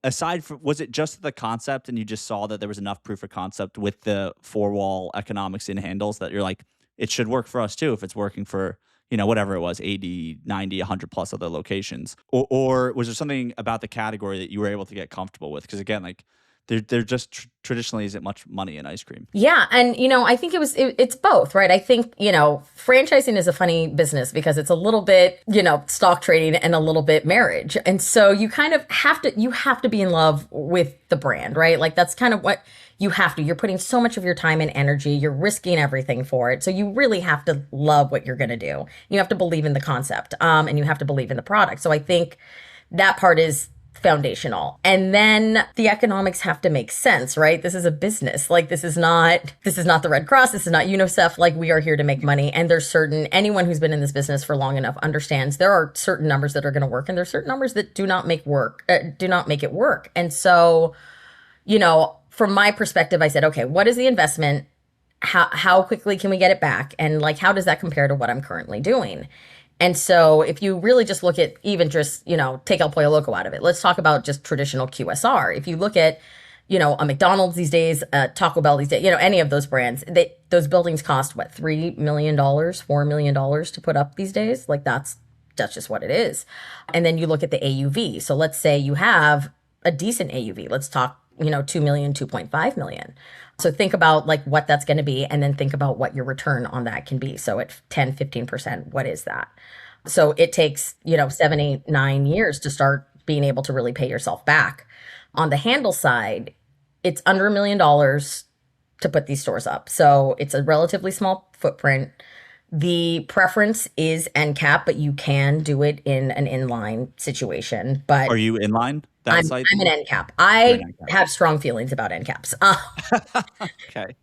was it just the concept and you just saw that there was enough proof of concept with the four wall economics in handles that you're like, it should work for us too if it's working for, whatever it was, 80, 90, 100 plus other locations? Or was there something about the category that you were able to get comfortable with? Because again, like, there just traditionally isn't much money in ice cream. Yeah. And, I think it's both, right? I think, franchising is a funny business because it's a little bit, stock trading and a little bit marriage. And so you kind of have to be in love with the brand, right? Like that's kind of what you have to. You're putting so much of your time and energy. You're risking everything for it. So you really have to love what you're going to do. You have to believe in the concept, and you have to believe in the product. So I think that part is foundational. And then the economics have to make sense, right? This is a business. Like this is not the Red Cross. This is not UNICEF. Like we are here to make money. And there's anyone who's been in this business for long enough understands there are certain numbers that are going to work and there's certain numbers that do not make it work. And so, from my perspective, I said, okay, what is the investment? How quickly can we get it back? And like, how does that compare to what I'm currently doing? And so if you really just look at even just, take El Pollo Loco out of it, let's talk about just traditional QSR. If you look at, a McDonald's these days, Taco Bell these days, any of those brands, those buildings cost what, $3 million, $4 million to put up these days? Like that's just what it is. And then you look at the AUV. So let's say you have a decent AUV. Let's talk, 2 million, 2.5 million. So think about like what that's going to be, and then think about what your return on that can be. So at 10, 15%, what is that? So it takes, 7, 8, 9 years to start being able to really pay yourself back. On the handle side, it's under $1 million to put these stores up. So it's a relatively small footprint. The preference is end cap, but you can do it in an inline situation. But are you inline? I'm an end cap. I have strong feelings about end caps. Okay.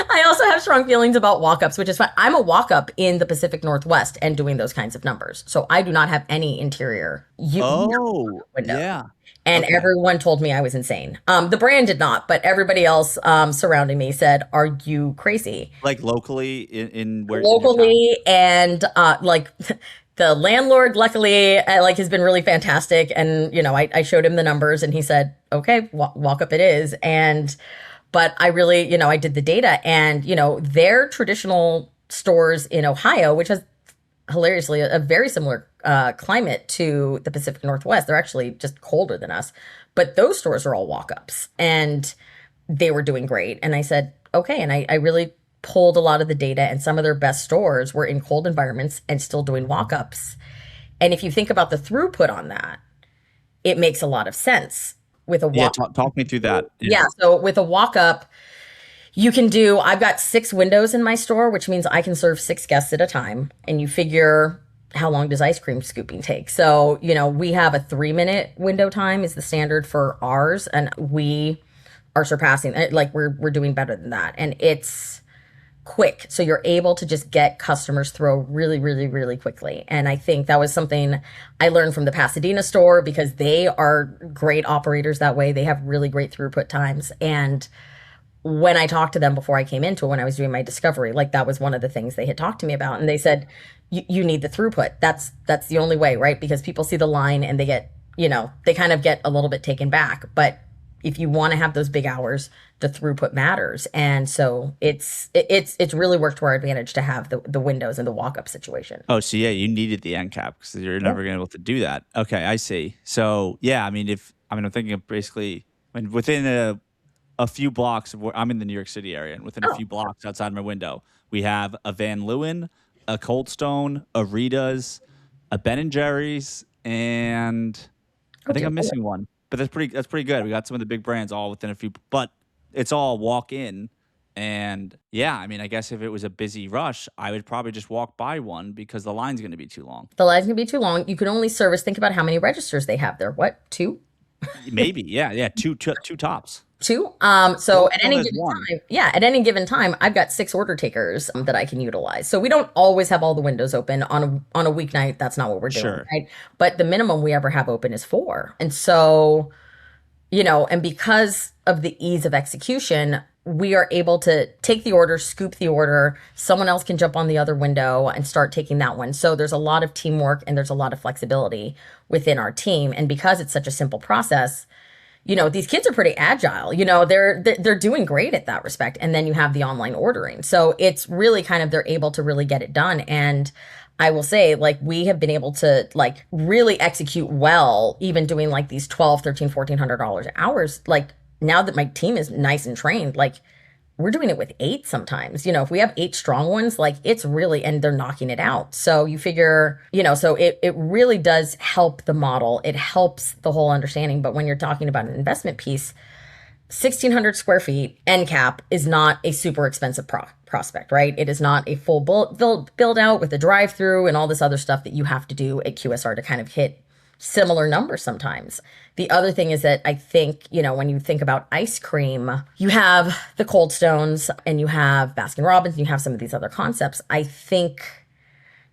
I also have strong feelings about walk-ups, which is fine. I'm a walk-up in the Pacific Northwest and doing those kinds of numbers. So I do not have any interior window. Yeah. And everyone told me I was insane. The brand did not, but everybody else surrounding me said, "Are you crazy?" Like locally in where? Locally, and like the landlord, luckily, has been really fantastic. And I showed him the numbers, and he said, "Okay, walk up it is." But I really, I did the data, and their traditional stores in Ohio, which has hilariously a very similar climate to the Pacific Northwest. They're actually just colder than us, but those stores are all walk-ups, and they were doing great. And I said, okay. And I really pulled a lot of the data, and some of their best stores were in cold environments and still doing walk-ups. And if you think about the throughput on that, it makes a lot of sense with a walk. Yeah, talk me through that. Yeah. So with a walk-up, I've got 6 windows in my store, which means I can serve 6 guests at a time. And you figure, how long does ice cream scooping take? So, we have a 3-minute window time is the standard for ours. And we are surpassing, like we're doing better than that. And it's quick. So you're able to just get customers through really, really, really quickly. And I think that was something I learned from the Pasadena store because they are great operators that way. They have really great throughput times. And when I talked to them before I came into it, when I was doing my discovery, like that was one of the things they had talked to me about. And they said, you need the throughput. That's the only way, right? Because people see the line and they get, they kind of get a little bit taken back. But if you want to have those big hours, the throughput matters. And so it's really worked to our advantage to have the windows and the walk-up situation. Oh, so yeah, you needed the end cap because you're never going to be able to do that. Okay, I see. So yeah, I mean, I'm thinking of basically, within a few blocks of where I'm in the New York City area, and within a few blocks outside my window, we have a Van Leeuwen, a Cold Stone, a Rita's, a Ben and Jerry's, and I think I'm missing one. But that's pretty good. We got some of the big brands all within a few, but it's all walk in. And yeah, I mean, I guess if it was a busy rush, I would probably just walk by one because the line's going to be too long. The line's going to be too long. You can only service, think about how many registers they have there. What, 2? Maybe, yeah, two tops. 2. So at any given time, at any given time, I've got 6 order takers that I can utilize. So we don't always have all the windows open on a weeknight. That's not what we're doing, right? But the minimum we ever have open is 4. And so, and because of the ease of execution, we are able to take the order, scoop the order. Someone else can jump on the other window and start taking that one. So there's a lot of teamwork and there's a lot of flexibility within our team. And because it's such a simple process, these kids are pretty agile. They're doing great at that respect. And then you have the online ordering. So it's really kind of, they're able to really get it done. And I will say, like, we have been able to, like, really execute well, even doing, like, these $1,200, $1,300, $1,400 hours. Like, now that my team is nice and trained, like, we're doing it with 8 sometimes. If we have 8 strong ones, like, it's really, and they're knocking it out. So you figure, so it really does help the model. It helps the whole understanding. But when you're talking about an investment piece, 1,600 square feet end cap is not a super expensive prospect, right? It is not a full build out with a drive-through and all this other stuff that you have to do at QSR to kind of hit similar numbers sometimes. The other thing is that I think, when you think about ice cream, you have the Cold Stones and you have Baskin Robbins and you have some of these other concepts. I think,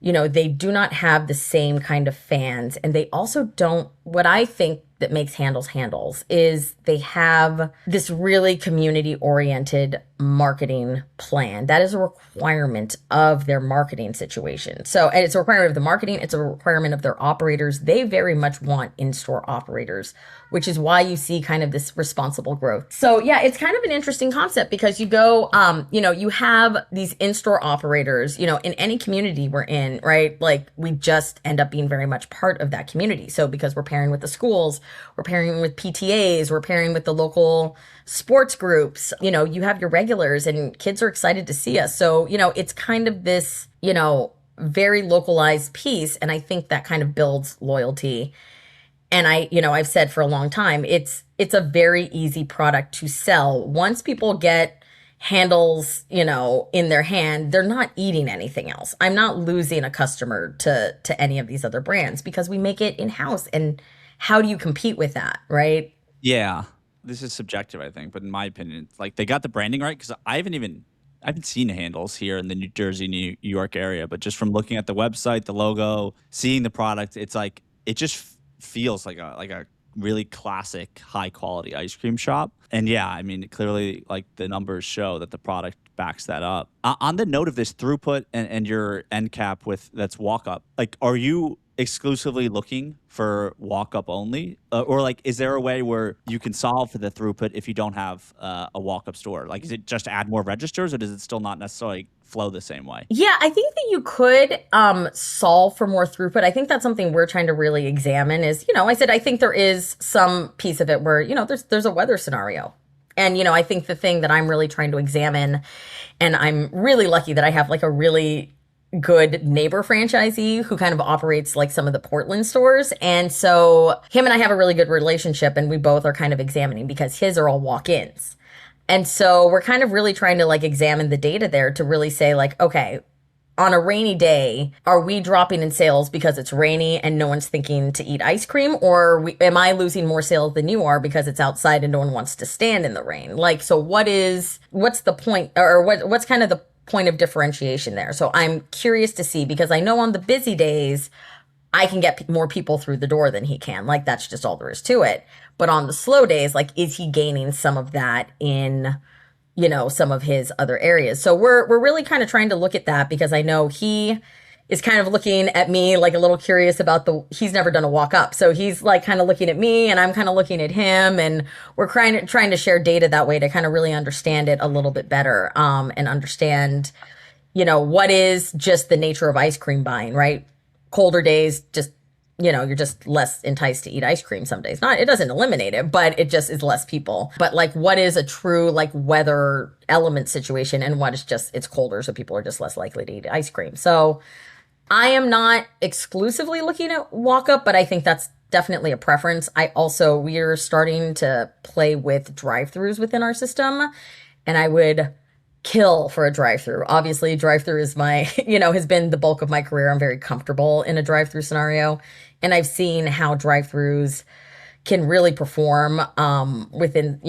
they do not have the same kind of fans. And they also don't, what I think that makes Handles is they have this really community-oriented marketing plan. That is a requirement of their marketing situation. So, and it's a requirement of the marketing. It's a requirement of their operators. They very much want in-store operators, which is why you see kind of this responsible growth. So yeah, it's kind of an interesting concept because you go, you have these in-store operators, in any community we're in, right? Like we just end up being very much part of that community. So because we're pairing with the schools, we're pairing with PTAs, we're pairing with the local sports groups, you have your regulars and kids are excited to see us. So, it's kind of this, very localized piece. And I think that kind of builds loyalty. And I've said for a long time, it's a very easy product to sell. Once people get Handles, in their hand, they're not eating anything else. I'm not losing a customer to any of these other brands because we make it in-house. And how do you compete with that, right? Yeah. This is subjective, I think, but in my opinion, like they got the branding right because I haven't seen Handles here in the New Jersey, New York area, but just from looking at the website, the logo, seeing the product, it's like it just feels like a really classic, high quality ice cream shop. And yeah, I mean, clearly, like the numbers show that the product backs that up. On the note of this throughput and your end cap that's walk up, like, are you exclusively looking for walk up only, or like, is there a way where you can solve for the throughput if you don't have a walk up store? Like, is it just add more registers, or does it still not necessarily flow the same way? Yeah, I think that you could solve for more throughput. I think that's something we're trying to really examine is, I think there is some piece of it where, there's a weather scenario. And, I think the thing that I'm really trying to examine, and I'm really lucky that I have like a really good neighbor franchisee who kind of operates like some of the Portland stores. And so him and I have a really good relationship, and we both are kind of examining because his are all walk-ins. And so we're kind of really trying to like examine the data there to really say like, okay, on a rainy day, are we dropping in sales because it's rainy and no one's thinking to eat ice cream? Or am I losing more sales than you are because it's outside and no one wants to stand in the rain? Like, so what's the point, or what's kind of point of differentiation there. So I'm curious to see, because I know on the busy days, I can get more people through the door than he can. Like, that's just all there is to it. But on the slow days, like, is he gaining some of that in, some of his other areas? So we're really kind of trying to look at that, because I know he is kind of looking at me like a little curious about he's never done a walk up. So he's like kind of looking at me and I'm kind of looking at him, and we're trying to share data that way to kind of really understand it a little bit better, and understand, what is just the nature of ice cream buying, right? Colder days, just, you're just less enticed to eat ice cream some days. Not, it doesn't eliminate it, but it just is less people. But like, what is a true like weather element situation, and what is just, it's colder, so people are just less likely to eat ice cream. So I am not exclusively looking at walk up, but I think that's definitely a preference. We're starting to play with drive-throughs within our system, and I would kill for a drive-through. Obviously, drive-through is my, has been the bulk of my career. I'm very comfortable in a drive-through scenario, and I've seen how drive-throughs can really perform within,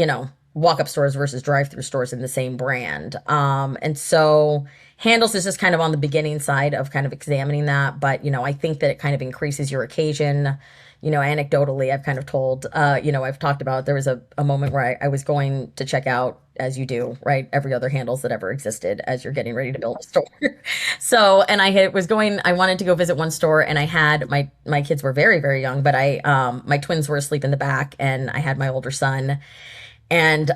walk-up stores versus drive-through stores in the same brand. And so Handles is just kind of on the beginning side of kind of examining that. But, I think that it kind of increases your occasion. Anecdotally, I've kind of told, I've talked about, there was a moment where I was going to check out, as you do, right? Every other Handles that ever existed as you're getting ready to build a store. So, and I wanted to go visit one store, and I had, my kids were very, very young, but my twins were asleep in the back, and I had my older son. And,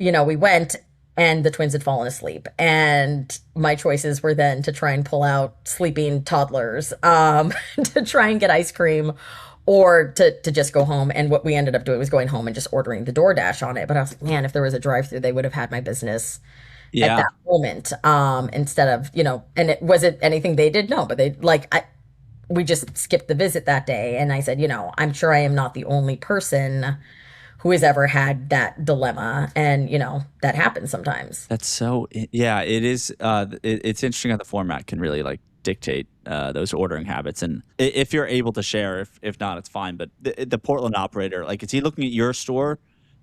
we went, and the twins had fallen asleep. And my choices were then to try and pull out sleeping toddlers, to try and get ice cream, or to just go home. And what we ended up doing was going home and just ordering the DoorDash on it. But I was like, man, if there was a drive-through, they would have had my business at Yeah. that moment. Instead of, and was it anything they did? No, but we just skipped the visit that day. And I said, I'm sure I am not the only person who has ever had that dilemma, and that happens sometimes. That's so, yeah, it is. It's interesting how the format can really like dictate those ordering habits. And if you're able to share, if not, it's fine. But the Portland operator, like, is he looking at your store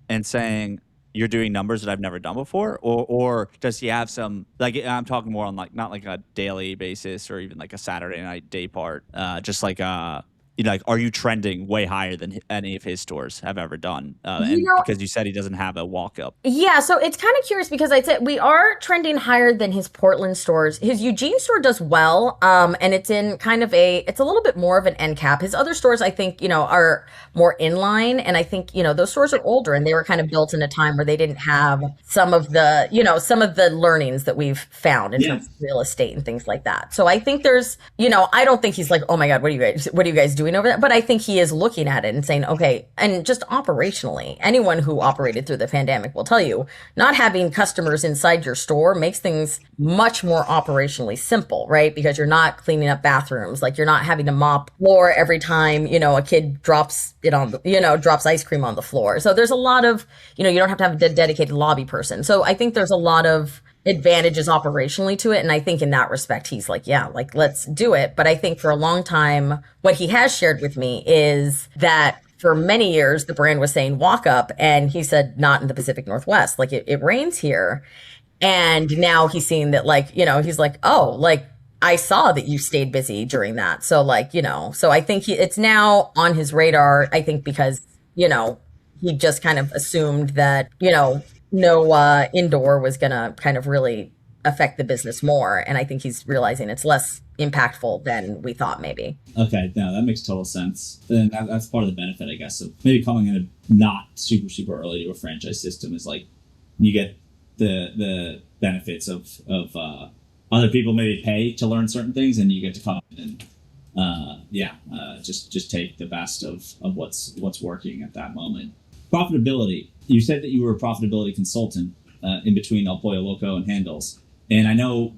and saying, you're doing numbers that I've never done before? Or does he have some, like, I'm talking more on like, not like a daily basis or even like a Saturday night day part, just like, like, are you trending way higher than any of his stores have ever done? And because you said he doesn't have a walk up. Yeah, so it's kind of curious, because I'd say we are trending higher than his Portland stores. His Eugene store does well, and it's in kind of it's a little bit more of an end cap. His other stores, I think, are more inline, and I think, those stores are older, and they were kind of built in a time where they didn't have some of the learnings that we've found in terms of real estate and things like that. So I think there's, I don't think he's like, oh my God, what are you guys doing over there? But I think he is looking at it and saying, okay, and just operationally, anyone who operated through the pandemic will tell you, not having customers inside your store makes things much more operationally simple, right? Because you're not cleaning up bathrooms, like you're not having to mop floor every time, a kid drops it on the, drops ice cream on the floor. So there's a lot of, you don't have to have a dedicated lobby person. So I think there's a lot of advantages operationally to it. And I think in that respect, he's like, yeah, like, let's do it. But I think for a long time, what he has shared with me is that for many years, the brand was saying walk up, and he said, not in the Pacific Northwest. Like, it rains here. And now he's seeing that, like, he's like, oh, like, I saw that you stayed busy during that. So like, so I think it's now on his radar, I think, because, he just kind of assumed that, no indoor was going to kind of really affect the business more. And I think he's realizing it's less impactful than we thought, maybe. Okay, no, that makes total sense. And that's part of the benefit, I guess, of maybe coming in not super, super early to a franchise system, is like you get the benefits of other people maybe pay to learn certain things, and you get to come in and just take the best of what's working at that moment. Profitability. You said that you were a profitability consultant in between El Pollo Loco and Handles. And I know,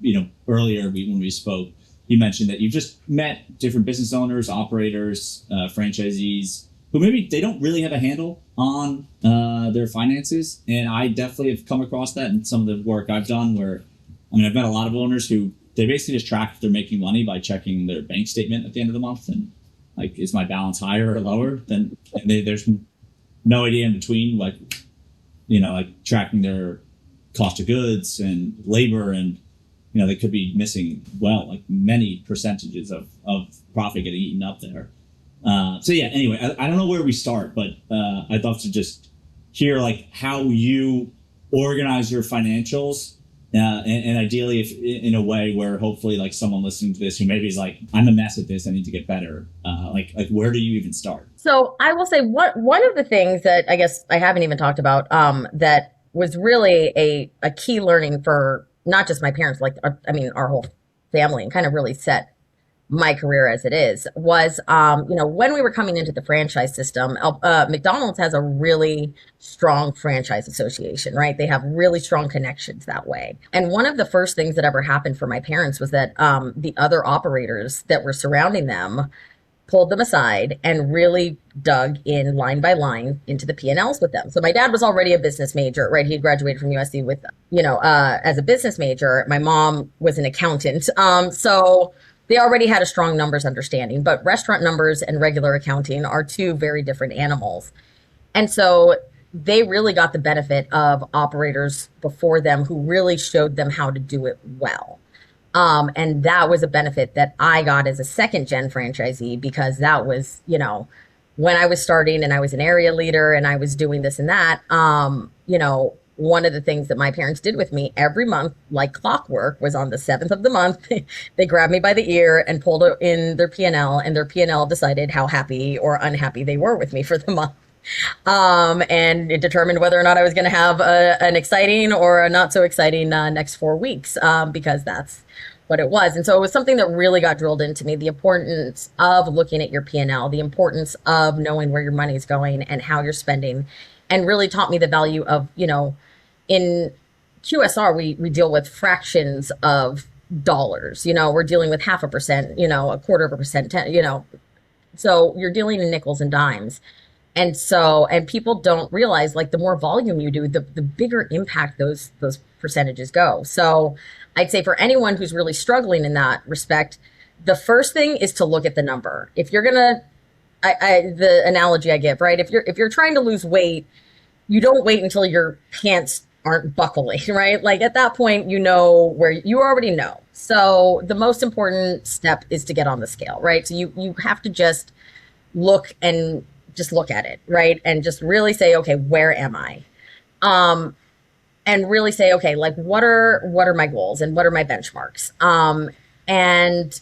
earlier when we spoke, you mentioned that you've just met different business owners, operators, franchisees, who maybe they don't really have a handle on their finances. And I definitely have come across that in some of the work I've done, where, I've met a lot of owners who they basically just track if they're making money by checking their bank statement at the end of the month. And like, is my balance higher or lower? There's no idea in between, like, like tracking their cost of goods and labor, and they could be missing like many percentages of profit getting eaten up there. So yeah, anyway, I don't know where we start, but I'd love to just hear like how you organize your financials, and ideally if in a way where hopefully like someone listening to this who maybe is like, I'm a mess at this, I need to get better. Like where do you even start? So I will say one of the things that I guess I haven't even talked about, that was really a key learning for not just my parents, like our whole family, and kind of really set my career as it is, was when we were coming into the franchise system. McDonald's has a really strong franchise association, right? They have really strong connections that way. And one of the first things that ever happened for my parents was that the other operators that were surrounding them pulled them aside and really dug in line by line into the P&Ls with them. So my dad was already a business major, right? He had graduated from USC with, as a business major. My mom was an accountant. So they already had a strong numbers understanding, but restaurant numbers and regular accounting are two very different animals. And so they really got the benefit of operators before them who really showed them how to do it well. And that was a benefit that I got as a second gen franchisee, because that was, when I was starting and I was an area leader and I was doing this and that, one of the things that my parents did with me every month, like clockwork, was on the 7th of the month, they grabbed me by the ear and pulled in their P&L, and their P&L decided how happy or unhappy they were with me for the month. And it determined whether or not I was going to have an exciting or a not so exciting next 4 weeks, because that's what it was. And so it was something that really got drilled into me, the importance of looking at your P&L, the importance of knowing where your money is going and how you're spending, and really taught me the value of, in QSR, we deal with fractions of dollars. We're dealing with 0.5%, 0.25%, so you're dealing in nickels and dimes. And people don't realize, like, the more volume you do, the bigger impact those percentages go. So I'd say for anyone who's really struggling in that respect, the first thing is to look at the number. If you're gonna, the analogy I give, right? If you're trying to lose weight, you don't wait until your pants aren't buckling, right? Like at that point, where you already know. So the most important step is to get on the scale, right? So you have to just look at it, right? And just really say, okay, where am I? And really say, okay, like what are my goals and what are my benchmarks? And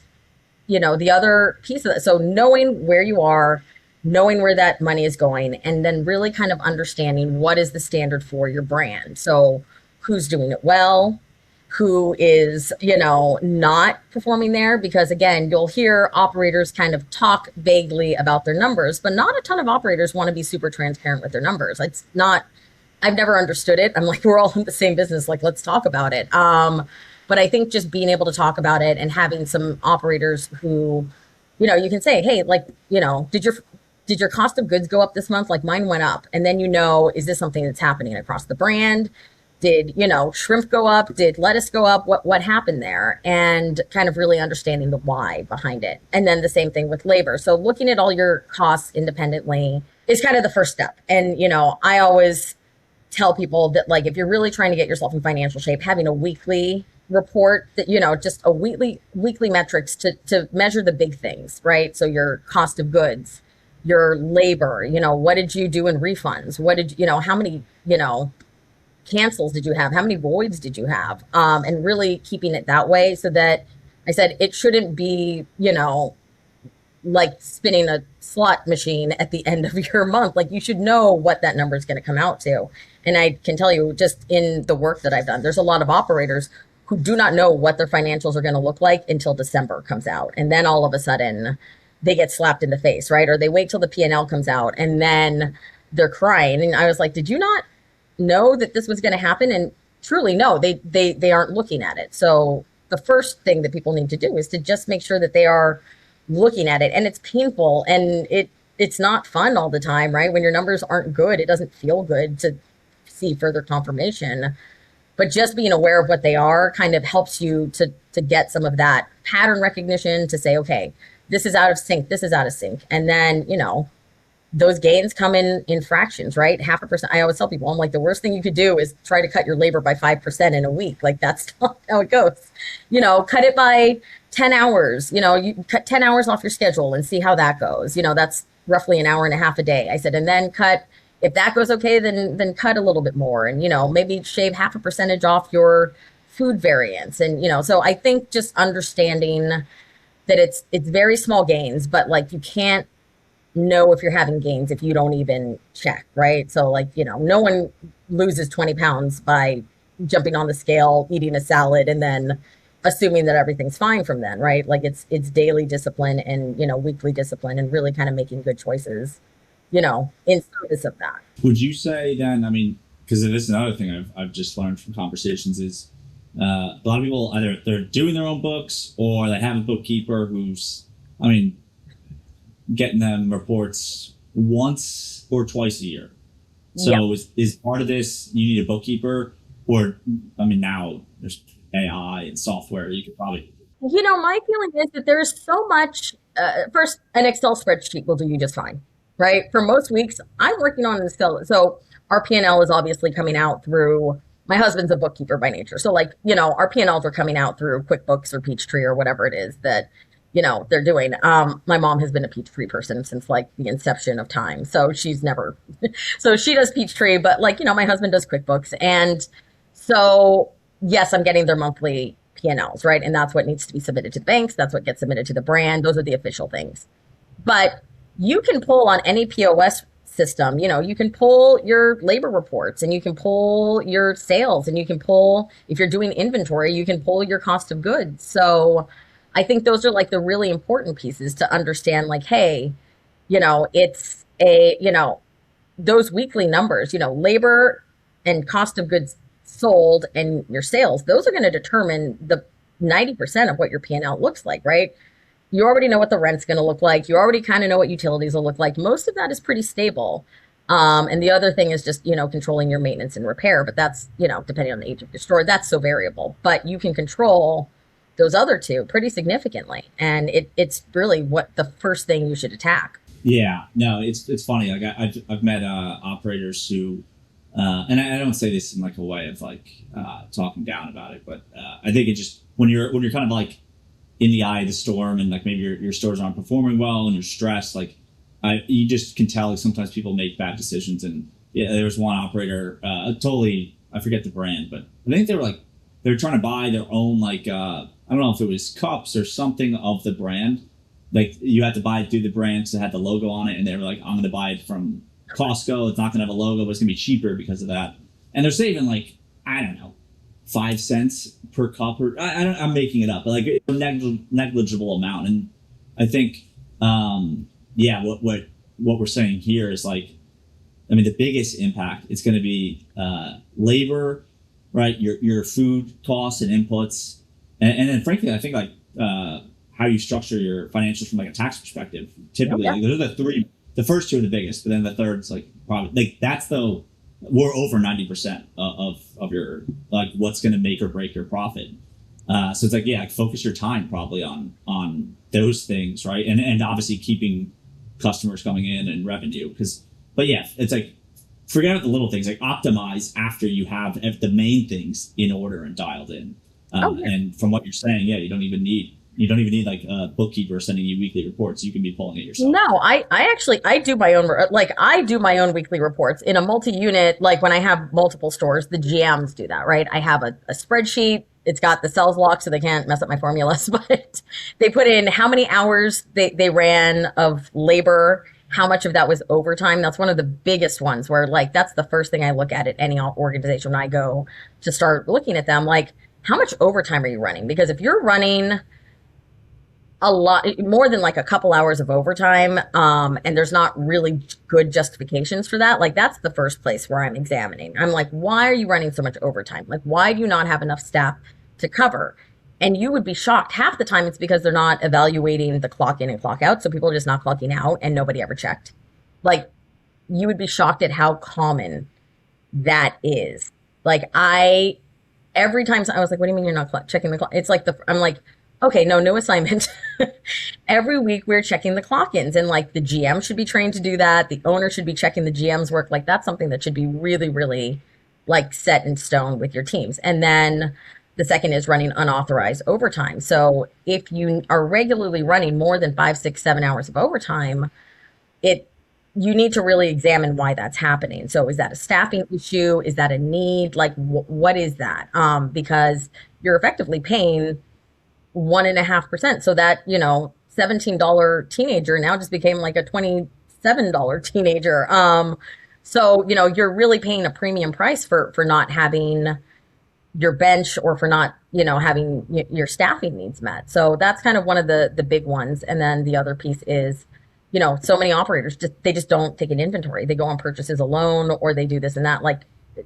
the other piece of that, so knowing where you are, knowing where that money is going, and then really kind of understanding what is the standard for your brand. So who's doing it well, who is, not performing there, because again, you'll hear operators kind of talk vaguely about their numbers, but not a ton of operators want to be super transparent with their numbers. I've never understood it. I'm like, we're all in the same business. Like, let's talk about it. But I think just being able to talk about it and having some operators who, you can say, hey, like, did your cost of goods go up this month? Like mine went up. And then, is this something that's happening across the brand? Did, shrimp go up? Did lettuce go up? What happened there? And kind of really understanding the why behind it. And then the same thing with labor. So looking at all your costs independently is kind of the first step. And, I always tell people that, like, if you're really trying to get yourself in financial shape, having a weekly report that, just a weekly metrics to measure the big things, right? So your cost of goods, your labor, what did you do in refunds? What did, how many, cancels did you have? How many voids did you have? And really keeping it that way, so that I said it shouldn't be, like spinning a slot machine at the end of your month. Like, you should know what that number is going to come out to. And I can tell you, just in the work that I've done, there's a lot of operators who do not know what their financials are going to look like until December comes out. And then all of a sudden they get slapped in the face, right? Or they wait till the P&L comes out and then they're crying. And I was like, did you not know that this was going to happen? And truly, no, they aren't looking at it. So the first thing that people need to do is to just make sure that they are looking at it. And it's painful and it's not fun all the time, right? When your numbers aren't good, it doesn't feel good to see further confirmation. But just being aware of what they are kind of helps you to get some of that pattern recognition, to say, okay, this is out of sync, this is out of sync. And then, those gains come in fractions, right? 0.5%. I always tell people, I'm like, the worst thing you could do is try to cut your labor by 5% in a week. Like that's not how it goes. Cut it by 10 hours. You cut 10 hours off your schedule and see how that goes. That's roughly an hour and a half a day. I said, and then cut, if that goes okay, then cut a little bit more, and maybe shave 0.5% off your food variance. And so I think just understanding that it's very small gains, but like you can't know if you're having gains if you don't even check, right? So like, no one loses 20 pounds by jumping on the scale, eating a salad, and then assuming that everything's fine from then, right? Like it's daily discipline and, weekly discipline, and really kind of making good choices, in service of that. Would you say then, I mean, because this is another thing I've just learned from conversations is a lot of people either they're doing their own books or they have a bookkeeper who's, getting them reports once or twice a year. So is part of this, you need a bookkeeper, or, now there's AI and software, you could probably. My feeling is that there's so much, first, an Excel spreadsheet will do you just fine, right? For most weeks, I'm working on an Excel. So our P&L is obviously coming out through, my husband's a bookkeeper by nature. So like, our P&Ls are coming out through QuickBooks or Peachtree or whatever it is that, they're doing. My mom has been a Peachtree person since like the inception of time. So she's never, so she does Peachtree, but like, my husband does QuickBooks. And so, yes, I'm getting their monthly P&Ls, right? And that's what needs to be submitted to the banks. That's what gets submitted to the brand. Those are the official things. But you can pull on any POS system, you can pull your labor reports, and you can pull your sales, and you can pull, if you're doing inventory, you can pull your cost of goods. So I think those are like the really important pieces to understand, like, hey, it's those weekly numbers, labor and cost of goods sold and your sales, those are going to determine the 90% of what your P&L looks like, right? You already know what the rent's going to look like. You already kind of know what utilities will look like. Most of that is pretty stable. And the other thing is just, controlling your maintenance and repair. But that's, depending on the age of your store, that's so variable. But you can control those other two pretty significantly. And it's really what the first thing you should attack. Yeah, no, it's funny. Like I've met operators who, and I don't say this in like a way of like talking down about it, but I think it just when you're kind of like in the eye of the storm, and like maybe your stores aren't performing well and you're stressed, like you just can tell like sometimes people make bad decisions. And there was one operator, totally, I forget the brand, but I think they were trying to buy their own like I don't know if it was cups or something of the brand. Like you had to buy it through the brand, so it had the logo on it, and they were like, I'm going to buy it from Costco. It's not going to have a logo, but it's going to be cheaper because of that. And they're saving like, I don't know, 5 cents per cup, or I'm making it up, but like a negligible amount. And I think, what we're saying here is like, the biggest impact, it's going to be labor, right? Your food costs and inputs. And then frankly, I think like how you structure your financials from like a tax perspective. Typically, like, those are the three. The first two are the biggest, but then the third's like probably like that's we're over 90% of your like what's going to make or break your profit. So it's like focus your time probably on those things, right? And obviously keeping customers coming in and revenue, it's like forget about the little things, like optimize after you have the main things in order and dialed in. And from what you're saying, you don't even need like a bookkeeper sending you weekly reports. You can be pulling it yourself. No, I do my own, I do my own weekly reports in a multi-unit. Like when I have multiple stores, the GMs do that, right? I have a spreadsheet. It's got the cells locked so they can't mess up my formulas, but they put in how many hours they ran of labor, how much of that was overtime. That's one of the biggest ones where like, that's the first thing I look at any organization when I go to start looking at them. Like, how much overtime are you running? Because if you're running a lot more than like a couple hours of overtime, and there's not really good justifications for that, like that's the first place where I'm examining. I'm like, why are you running so much overtime? Like, why do you not have enough staff to cover? And you would be shocked. Half the time it's because they're not evaluating the clock in and clock out. So people are just not clocking out and nobody ever checked. Like, you would be shocked at how common that is. Like every time I was like, what do you mean you're not checking the clock? It's like I'm like, okay, no, new assignment. every week we're checking the clock-ins, and like the GM should be trained to do that. The owner should be checking the GM's work. Like that's something that should be really, really like set in stone with your teams. And then the second is running unauthorized overtime. So if you are regularly running more than 5, 6, 7 hours of overtime, it you need to really examine why that's happening. So is that a staffing issue? Is that a need? Like what is that? Because you're effectively paying 1.5%. So that, $17 teenager now just became like a $27 teenager. So, you're really paying a premium price for not having your bench, or for not, having your staffing needs met. So that's kind of one of the big ones. And then the other piece is, so many operators they just don't take an inventory. They go on purchases alone, or they do this and that. Like,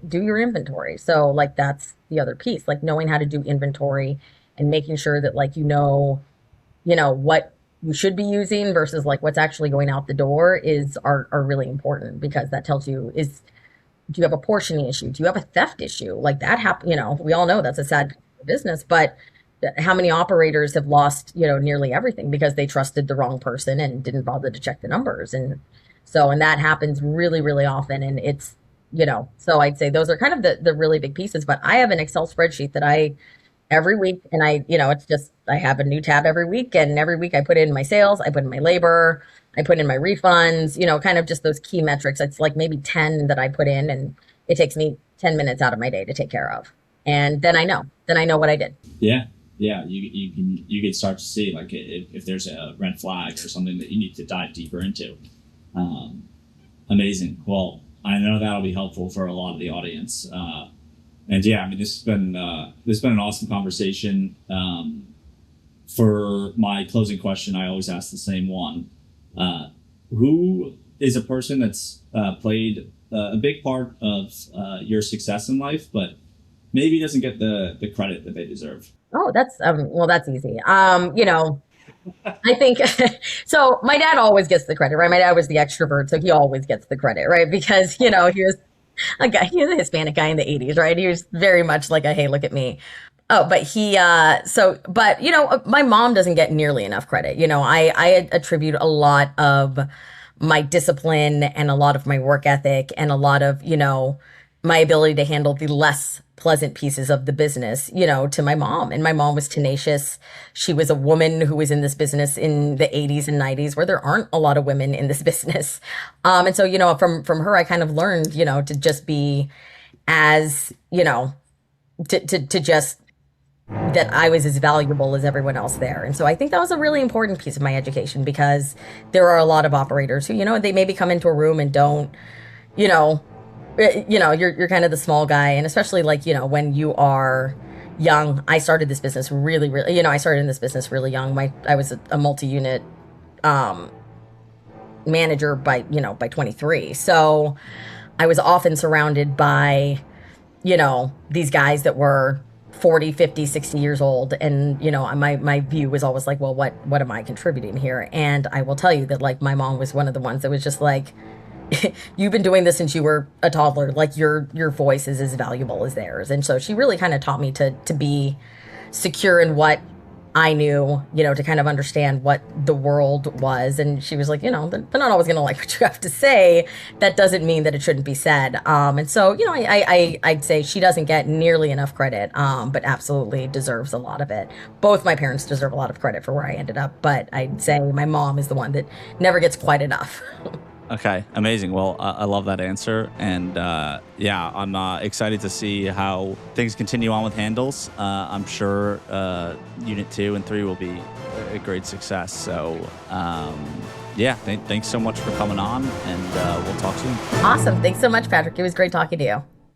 do your inventory. So like that's the other piece, like knowing how to do inventory and making sure that like what you should be using versus like what's actually going out the door are really important, because that tells you, do you have a portioning issue? Do you have a theft issue? Like that happen, we all know that's a sad business, but how many operators have lost, nearly everything because they trusted the wrong person and didn't bother to check the numbers. And that happens really, really often. And it's, so I'd say those are kind of the really big pieces, but I have an Excel spreadsheet that every week, and it's just, I have a new tab every week, and every week I put in my sales, I put in my labor, I put in my refunds, kind of just those key metrics. It's like maybe 10 that I put in, and it takes me 10 minutes out of my day to take care of. And then I know what I did. Yeah. Yeah. You can start to see like if there's a red flag or something that you need to dive deeper into. Amazing. Well, I know that'll be helpful for a lot of the audience. And yeah, I mean, this has been an awesome conversation. For my closing question, I always ask the same one. Who is a person that's played a big part of your success in life, but maybe doesn't get the credit that they deserve? Oh, that's easy. I think so. My dad always gets the credit, right? My dad was the extrovert, so he always gets the credit, right? Because he was he was a Hispanic guy in the 80s, right? He was very much like a, hey, look at me. Oh, but my mom doesn't get nearly enough credit. I attribute a lot of my discipline and a lot of my work ethic and a lot of, my ability to handle the less pleasant pieces of the business, to my mom. And my mom was tenacious. She was a woman who was in this business in the 80s and 90s, where there aren't a lot of women in this business. And so, from her, I kind of learned, to just be as, to just that I was as valuable as everyone else there. And so I think that was a really important piece of my education, because there are a lot of operators who, they maybe come into a room and don't, you're kind of the small guy. And especially like, when you are young, I started this business really, really, I started in this business really young. I was a multi-unit, manager by 23. So I was often surrounded by, these guys that were 40, 50, 60 years old. And, my view was always like, well, what am I contributing here? And I will tell you that like my mom was one of the ones that was just like, you've been doing this since you were a toddler. Like your voice is as valuable as theirs. And so she really kind of taught me to be secure in what I knew, to kind of understand what the world was. And she was like, they're not always going to like what you have to say. That doesn't mean that it shouldn't be said. And so, I'd say she doesn't get nearly enough credit, but absolutely deserves a lot of it. Both my parents deserve a lot of credit for where I ended up, but I'd say my mom is the one that never gets quite enough. Okay, amazing. Well, I love that answer. And I'm excited to see how things continue on with Handles. I'm sure Unit 2 and 3 will be a great success. So, thanks so much for coming on, and we'll talk soon. Awesome. Thanks so much, Patrick. It was great talking to you.